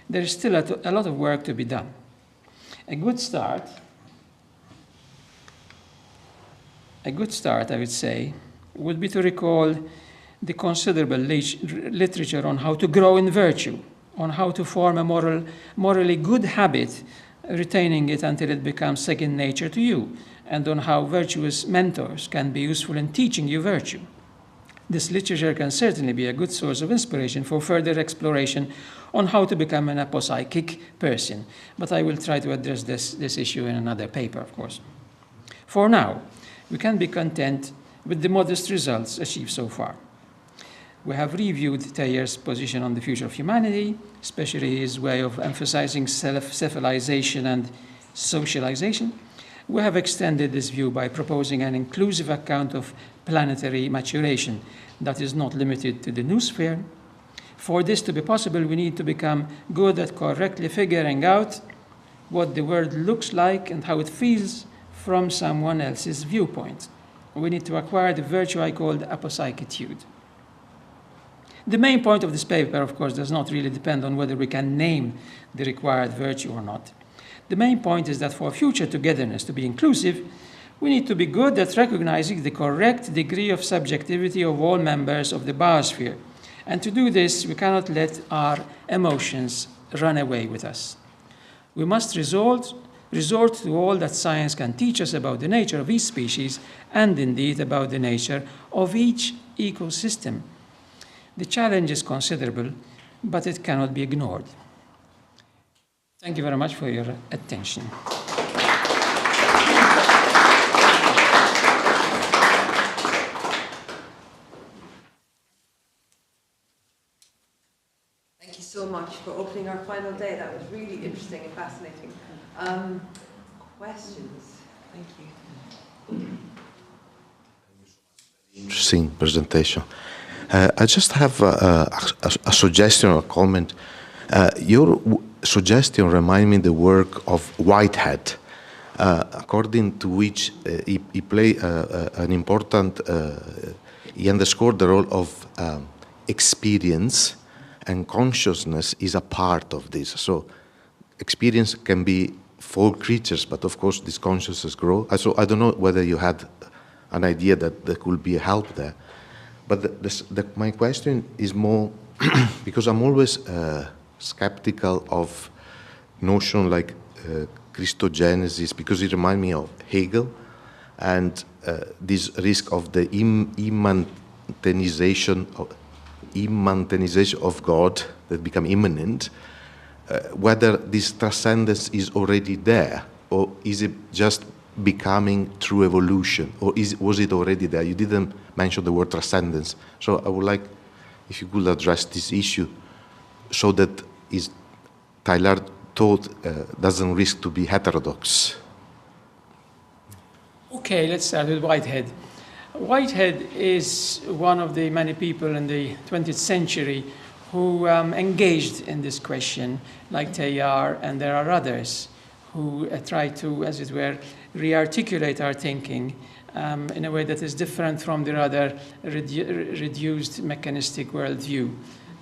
There is still a lot of work to be done. A good start, I would say, would be to recall the considerable literature on how to grow in virtue, on how to form a morally good habit, retaining it until it becomes second nature to you, and on how virtuous mentors can be useful in teaching you virtue. This literature can certainly be a good source of inspiration for further exploration on how to become an apopsychic person, but I will try to address this issue in another paper, of course. For now, we can be content with the modest results achieved so far. We have reviewed Teilhard's position on the future of humanity, especially his way of emphasizing cephalization and socialization. We have extended this view by proposing an inclusive account of planetary maturation that is not limited to the noosphere. For this to be possible, we need to become good at correctly figuring out what the world looks like and how it feels from someone else's viewpoint. We need to acquire the virtue I called apopsychitude. The main point of this paper, of course, does not really depend on whether we can name the required virtue or not. The main point is that for future togetherness to be inclusive, we need to be good at recognizing the correct degree of subjectivity of all members of the biosphere. And to do this, we cannot let our emotions run away with us. We must resort to all that science can teach us about the nature of each species and indeed about the nature of each ecosystem. The challenge is considerable, but it cannot be ignored. Thank you very much for your attention. Thank you so much for opening our final day. That was really interesting and fascinating. Questions? Thank you. Interesting presentation. I just have a suggestion or a comment. Your suggestion reminds me the work of Whitehead, according to which he played an important, he underscored the role of experience and consciousness is a part of this. So experience can be for creatures, but of course this consciousness grows. So I don't know whether you had an idea that there could be a help there. But my question is more, because I'm always skeptical of notion like Christogenesis, because it reminds me of Hegel, and this risk of the immanentization of God that become immanent, whether this transcendence is already there, or is it just becoming through evolution, or was it already there? You didn't mention the word transcendence, so I would like if you could address this issue, so that Teilhard thought doesn't risk to be heterodox. Okay, let's start with Whitehead. Whitehead is one of the many people in the 20th century who engaged in this question, like Teilhard, and there are others who try to, as it were, re-articulate our thinking in a way that is different from the rather reduced mechanistic worldview.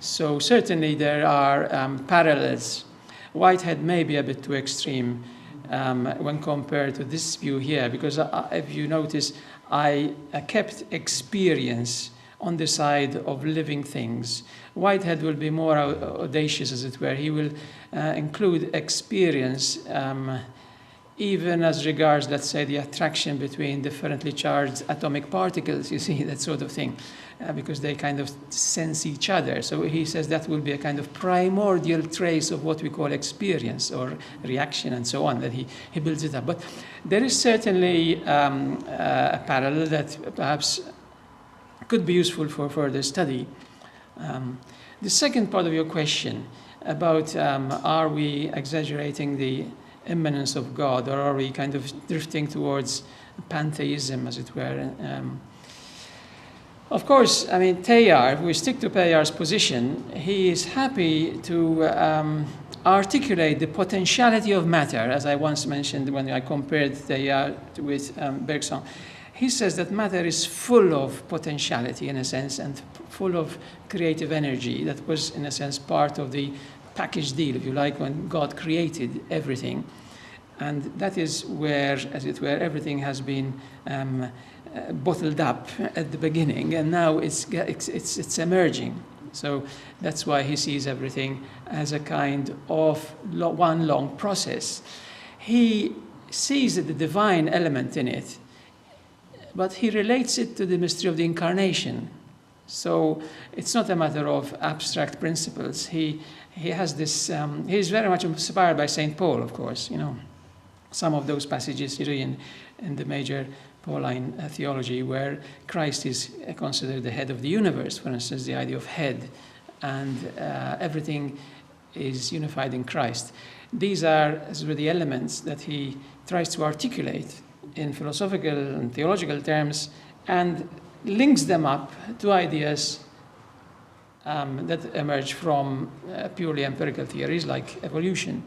So certainly there are parallels. Whitehead may be a bit too extreme when compared to this view here, because if you notice, I kept experience on the side of living things. Whitehead will be more audacious, as it were. He will include experience even as regards, let's say, the attraction between differently charged atomic particles, you see, that sort of thing, because they kind of sense each other. So he says that will be a kind of primordial trace of what we call experience or reaction and so on, that he builds it up. But there is certainly a parallel that perhaps could be useful for further study. The second part of your question about are we exaggerating the immanence of God, or are we kind of drifting towards pantheism, as it were? Of course, I mean, Teilhard, if we stick to Teilhard's position, he is happy to articulate the potentiality of matter, as I once mentioned when I compared Teilhard with Bergson. He says that matter is full of potentiality, in a sense, and full of creative energy. That was, in a sense, part of the package deal, if you like, when God created everything. And that is where, as it were, everything has been bottled up at the beginning, and now it's emerging. So that's why he sees everything as a kind of one long process. He sees the divine element in it, but he relates it to the mystery of the incarnation. So it's not a matter of abstract principles. He has this, he's very much inspired by St. Paul, of course, you know. Some of those passages in the major Pauline theology where Christ is considered the head of the universe, for instance, the idea of head, and everything is unified in Christ. These are the elements that he tries to articulate in philosophical and theological terms and links them up to ideas that emerge from purely empirical theories like evolution.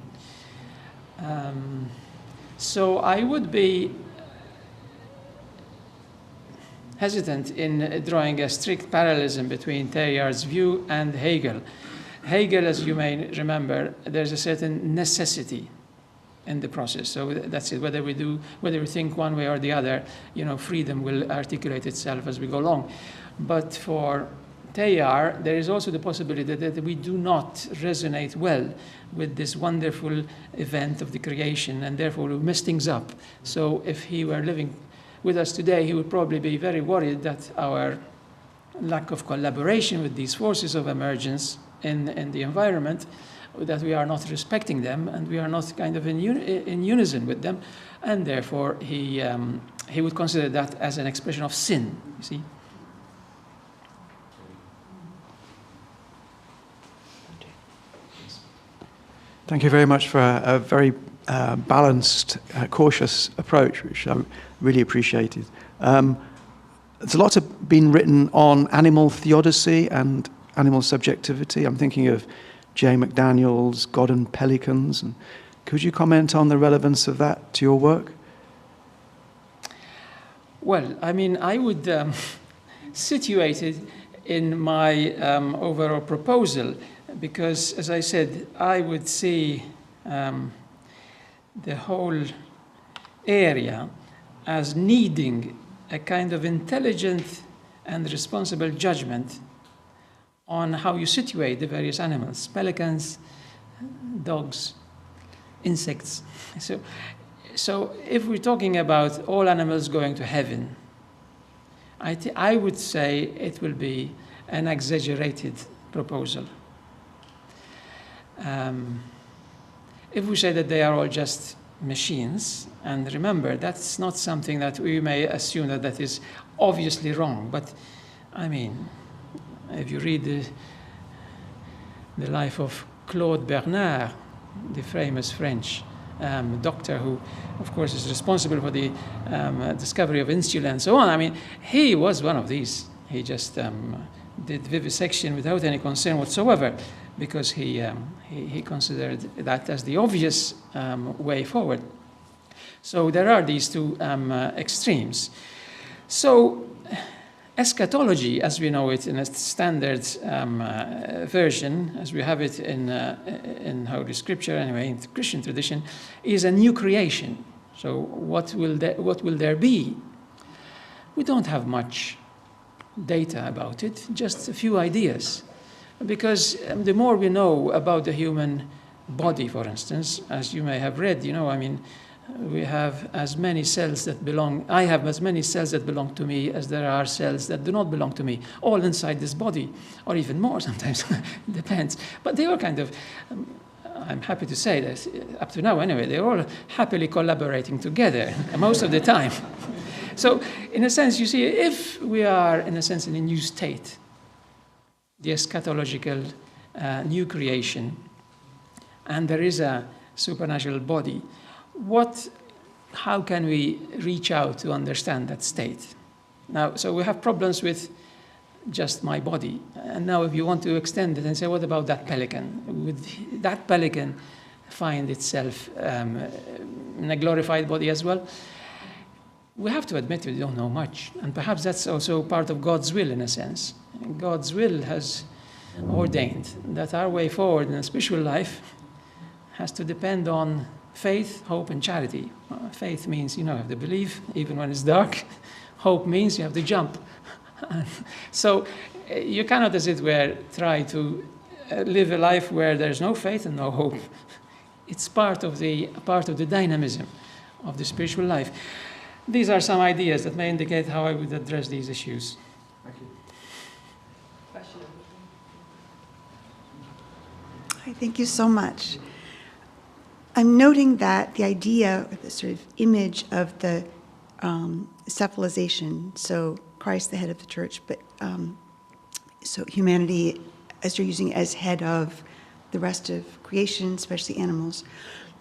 So I would be hesitant in drawing a strict parallelism between Teilhard's view and Hegel. Hegel, as you may remember, there's a certain necessity in the process. So that's it. Whether we think one way or the other, you know, freedom will articulate itself as we go along. But for Teilhard, there is also the possibility that we do not resonate well with this wonderful event of the creation, and therefore we mess things up. So if he were living with us today, he would probably be very worried that our lack of collaboration with these forces of emergence in the environment, that we are not respecting them and we are not kind of in unison with them, and therefore he would consider that as an expression of sin, you see. Thank you very much for a very balanced, cautious approach, which I really appreciated. There's a lot been written on animal theodicy and animal subjectivity. I'm thinking of J. McDaniel's God and Pelicans. And could you comment on the relevance of that to your work? Well, I mean, I would situate it in my overall proposal because, as I said, I would see the whole area as needing a kind of intelligent and responsible judgment on how you situate the various animals, pelicans, dogs, insects. So if we're talking about all animals going to heaven, I would say it will be an exaggerated proposal. If we say that they are all just machines, and remember, that's not something that we may assume that is obviously wrong, but I mean, if you read the life of Claude Bernard, the famous French doctor who, of course, is responsible for the discovery of insulin and so on. I mean, he was one of these. He just did vivisection without any concern whatsoever, because he considered that as the obvious way forward. So there are these two extremes. So eschatology, as we know it in a standard version, as we have it in Holy Scripture, anyway, in the Christian tradition, is a new creation. So what will there be? We don't have much data about it, just a few ideas. Because the more we know about the human body, for instance, as you may have read, I mean, we have as many cells that belong, I have as many cells that belong to me as there are cells that do not belong to me, all inside this body, or even more sometimes, it depends. But they are kind of, I'm happy to say that, up to now anyway, they're all happily collaborating together most of the time. So, in a sense, you see, if we are, in a sense, in a new state, the eschatological new creation, and there is a supernatural body, how can we reach out to understand that state? Now, so we have problems with just my body. And now if you want to extend it and say, what about that pelican? Would that pelican find itself in a glorified body as well? We have to admit we don't know much. And perhaps that's also part of God's will in a sense. God's will has ordained that our way forward in a spiritual life has to depend on faith, hope, and charity. Faith means, you have to believe even when it's dark. Hope means you have to jump. So you cannot, as it were, try to live a life where there's no faith and no hope. It's part of the dynamism of the spiritual life. These are some ideas that may indicate how I would address these issues. Thank you. Hi, thank you so much. I'm noting that the idea, or the sort of image of the cephalization, so Christ the head of the church, but so humanity, as you're using it as head of the rest of creation, especially animals,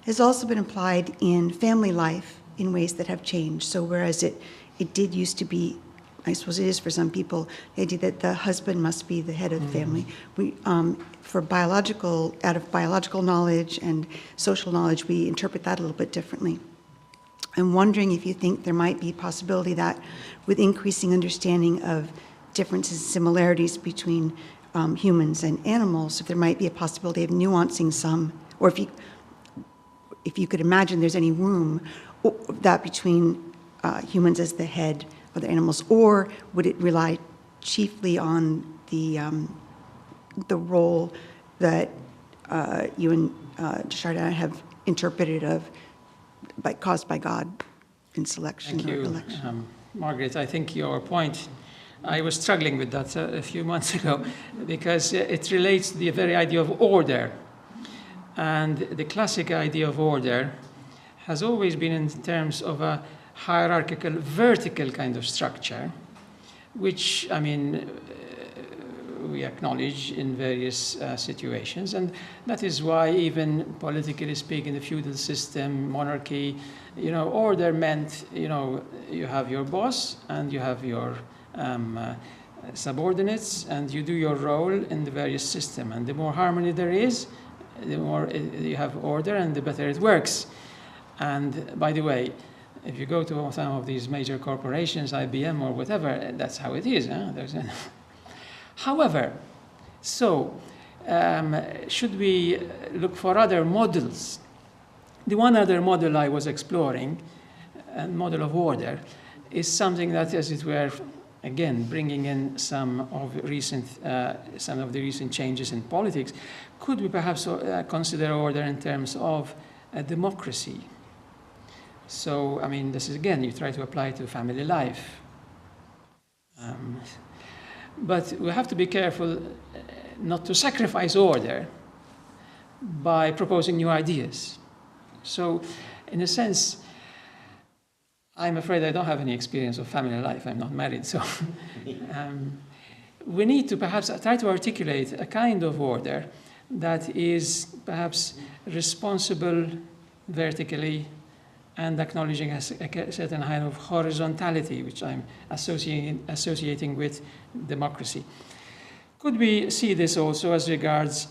has also been applied in family life in ways that have changed. So whereas it did used to be, I suppose it is for some people, the idea that the husband must be the head of the family. We, out of biological knowledge and social knowledge, we interpret that a little bit differently. I'm wondering if you think there might be a possibility that with increasing understanding of differences and similarities between humans and animals, if there might be a possibility of nuancing some, or if you could imagine there's any room that between humans as the head of the animals, or would it rely chiefly on the role that you and Chardin have interpreted of caused by God in selection or election? Thank you, Margaret. I think your point, I was struggling with that a few months ago because it relates to the very idea of order. And the classic idea of order has always been in terms of a hierarchical, vertical kind of structure, which, I mean, we acknowledge in various situations. And that is why even politically speaking, the feudal system, monarchy, order meant, you have your boss and you have your subordinates, and you do your role in the various system. And the more harmony there is, the more you have order and the better it works. And by the way, if you go to some of these major corporations, IBM or whatever, that's how it is. However, so should we look for other models? The one other model I was exploring, a model of order, is something that, as it were, again, bringing in some of the recent changes in politics, could we perhaps consider order in terms of a democracy? So, I mean, this is, again, you try to apply it to family life. But we have to be careful not to sacrifice order by proposing new ideas. So, in a sense, I'm afraid I don't have any experience of family life. I'm not married, so we need to perhaps try to articulate a kind of order that is perhaps responsible vertically and acknowledging a certain kind of horizontality, which I'm associating with democracy. Could we see this also as regards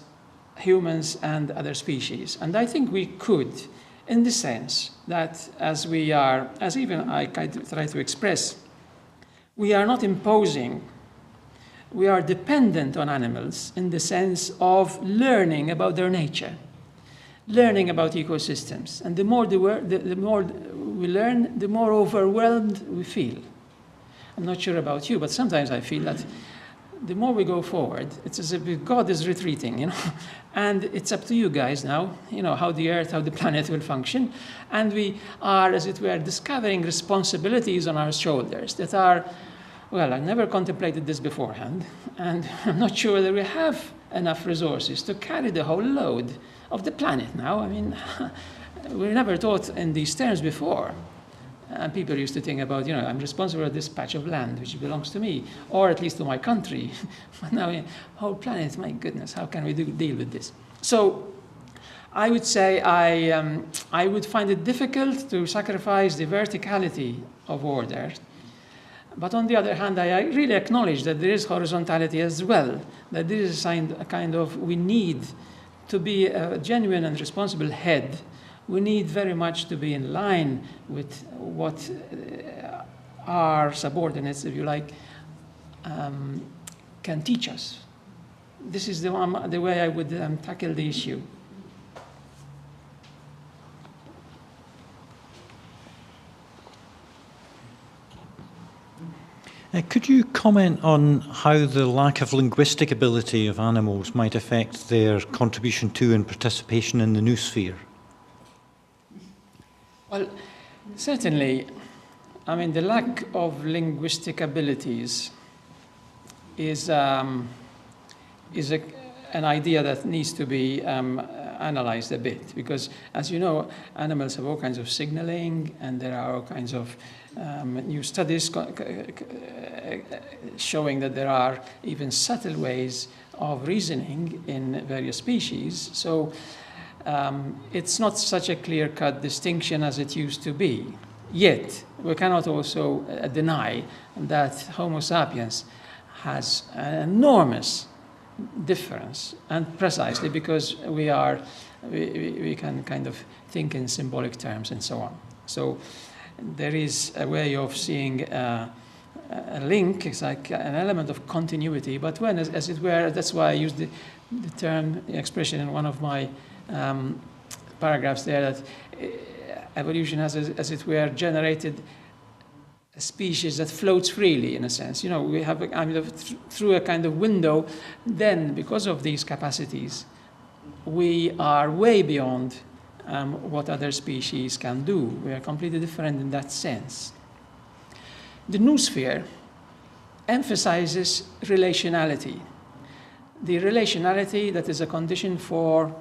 humans and other species? And I think we could, in the sense that as we are, as even I try to express, we are not imposing, we are dependent on animals in the sense of learning about their nature, learning about ecosystems. And the more we learn, the more overwhelmed we feel. I'm not sure about you, but sometimes I feel that the more we go forward, it's as if God is retreating, you know, and it's up to you guys now, you know, how the Earth, how the planet will function. And we are, as it were, discovering responsibilities on our shoulders that are, well, I never contemplated this beforehand, and I'm not sure that we have enough resources to carry the whole load of the planet now. I mean, we were never taught in these terms before. And people used to think about, you know, I'm responsible for this patch of land, which belongs to me, or at least to my country. But now, whole planet, my goodness, how can we deal with this? So I would say I would find it difficult to sacrifice the verticality of order. But on the other hand, I really acknowledge that there is horizontality as well, that there is a kind of, we need to be a genuine and responsible head. We need very much to be in line with what our subordinates, if you like, can teach us. This is the way I would tackle the issue. Could you comment on how the lack of linguistic ability of animals might affect their contribution to and participation in the noosphere? Well, certainly, I mean, the lack of linguistic abilities is an idea that needs to be analyzed a bit, because, as you know, animals have all kinds of signaling, and there are all kinds of new studies showing that there are even subtle ways of reasoning in various species. So it's not such a clear-cut distinction as it used to be. Yet, we cannot also deny that Homo sapiens has an enormous difference, and precisely because we can kind of think in symbolic terms and so on. So there is a way of seeing a link. It's like an element of continuity, but when, as it were, that's why I used the expression in one of my paragraphs there, that evolution has, as it were, generated a species that floats freely, in a sense. You know, we have, through a kind of window, then, because of these capacities, we are way beyond what other species can do. We are completely different in that sense. The noosphere emphasizes relationality. The relationality that is a condition for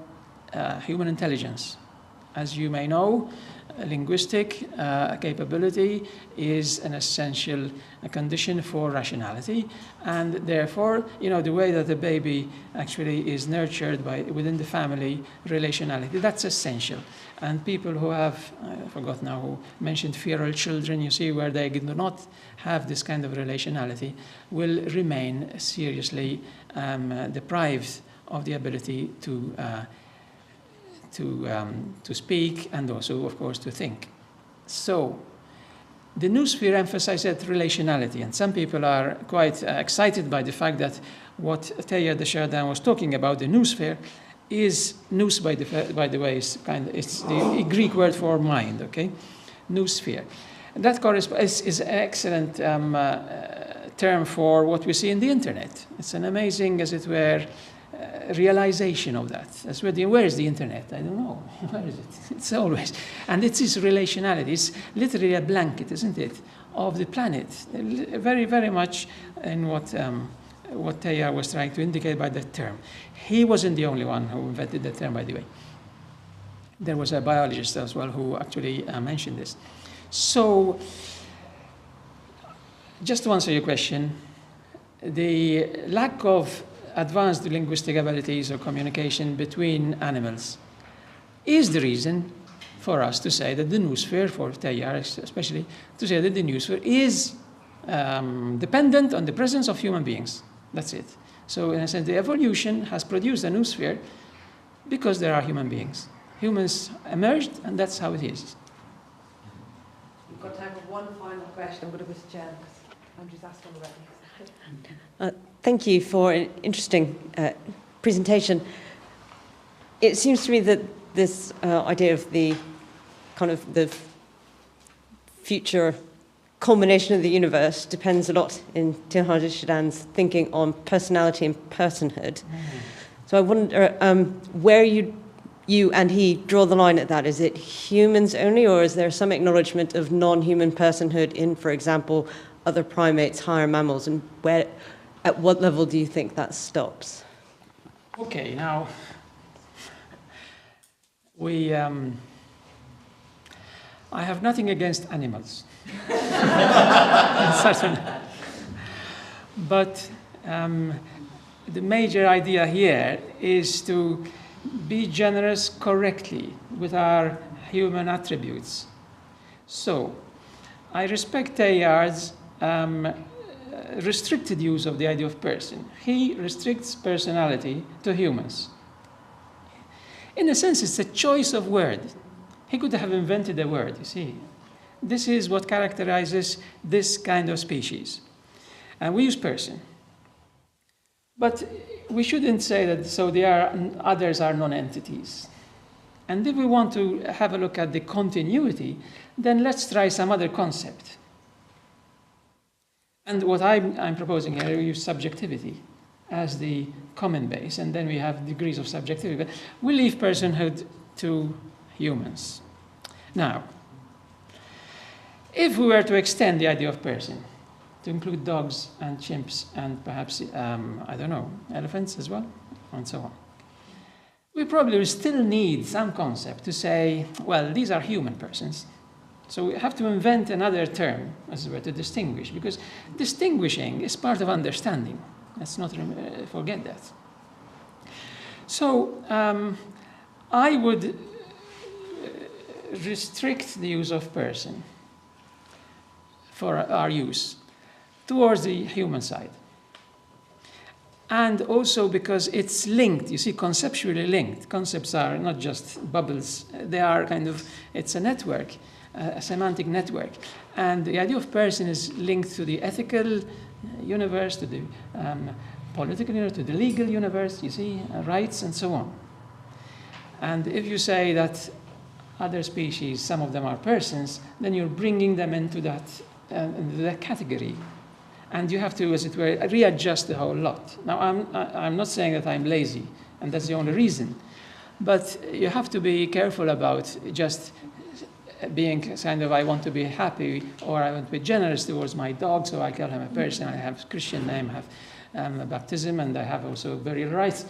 human intelligence. As you may know, linguistic capability is an essential condition for rationality, and therefore, you know, the way that a baby actually is nurtured within the family, relationality, that's essential. And people who have, I forgot now who mentioned feral children, you see, where they do not have this kind of relationality, will remain seriously deprived of the ability to speak and also, of course, to think. So the noosphere emphasizes relationality, and some people are quite excited by the fact that what Teilhard de Chardin was talking about, the noosphere, is nous, by the way, it's the Greek word for mind, okay? Noosphere. That is an excellent term for what we see in the internet. It's an amazing, as it were, realization of that. That's where is the internet? I don't know. Where is it? It's always. And it is relationality. It's literally a blanket, isn't it, of the planet. Very, very much in what Teilhard was trying to indicate by that term. He wasn't the only one who invented that term, by the way. There was a biologist as well who actually mentioned this. So, just to answer your question, the lack of advanced linguistic abilities or communication between animals is the reason for us to say that the noosphere, for Teilhard especially, to say that the noosphere is dependent on the presence of human beings. That's it. So in a sense, the evolution has produced a noosphere because there are human beings. Humans emerged, and that's how it is. We've got time for one final question. I'm going to go to Jen, because Andrew's asked one already. Thank you for an interesting presentation. It seems to me that this idea of the kind of the future culmination of the universe depends a lot in Teilhard de Chardin's thinking on personality and personhood. So I wonder where you and he draw the line at that. Is it humans only, or is there some acknowledgement of non-human personhood in, for example, other primates, higher mammals, and at what level do you think that stops? Okay, now I have nothing against animals, certainly. But the major idea here is to be generous correctly with our human attributes. So, I respect Teilhard's restricted use of the idea of person. He restricts personality to humans. In a sense, it's a choice of word. He could have invented a word, you see. This is what characterizes this kind of species. And we use person. But we shouldn't say that, so others are non-entities. And if we want to have a look at the continuity, then let's try some other concept. And what I'm proposing here, we use subjectivity as the common base, and then we have degrees of subjectivity. But we leave personhood to humans. Now, if we were to extend the idea of person to include dogs and chimps and perhaps, I don't know, elephants as well, and so on, we probably still need some concept to say, well, these are human persons. So we have to invent another term, as it were, to distinguish, because distinguishing is part of understanding. Let's not forget that. So I would restrict the use of person for our use towards the human side. And also because it's linked, you see, conceptually linked. Concepts are not just bubbles, they are kind of, it's a network, a semantic network. And the idea of person is linked to the ethical universe, to the political universe, to the legal universe, you see, rights and so on. And if you say that other species, some of them are persons, then you're bringing them into that category. And you have to, as it were, readjust the whole lot. Now, I'm not saying that I'm lazy, and that's the only reason. But you have to be careful about just being kind of, I want to be happy, or I want to be generous towards my dog, so I call him a person. I have a Christian name, I have a baptism, and I have also burial rights.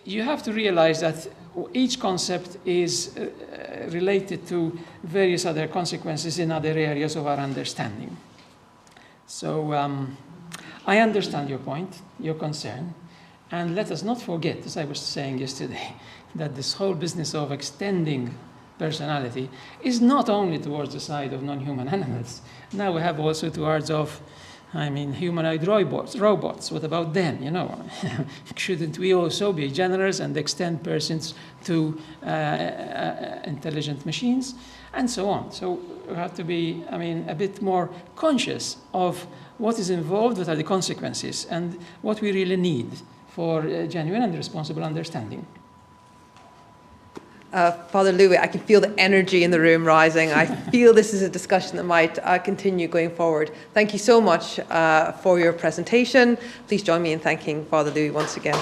You have to realize that each concept is related to various other consequences in other areas of our understanding. So I understand your point, your concern, and let us not forget, as I was saying yesterday, that this whole business of extending personality is not only towards the side of non-human animals. Now we have also towards of I mean, humanoid robots, what about them, you know? Shouldn't we also be generous and extend persons to intelligent machines? And so on. So we have to be, I mean, a bit more conscious of what is involved, what are the consequences, and what we really need for genuine and responsible understanding. Father Louis, I can feel the energy in the room rising. I feel this is a discussion that might continue going forward. Thank you so much for your presentation. Please join me in thanking Father Louis once again.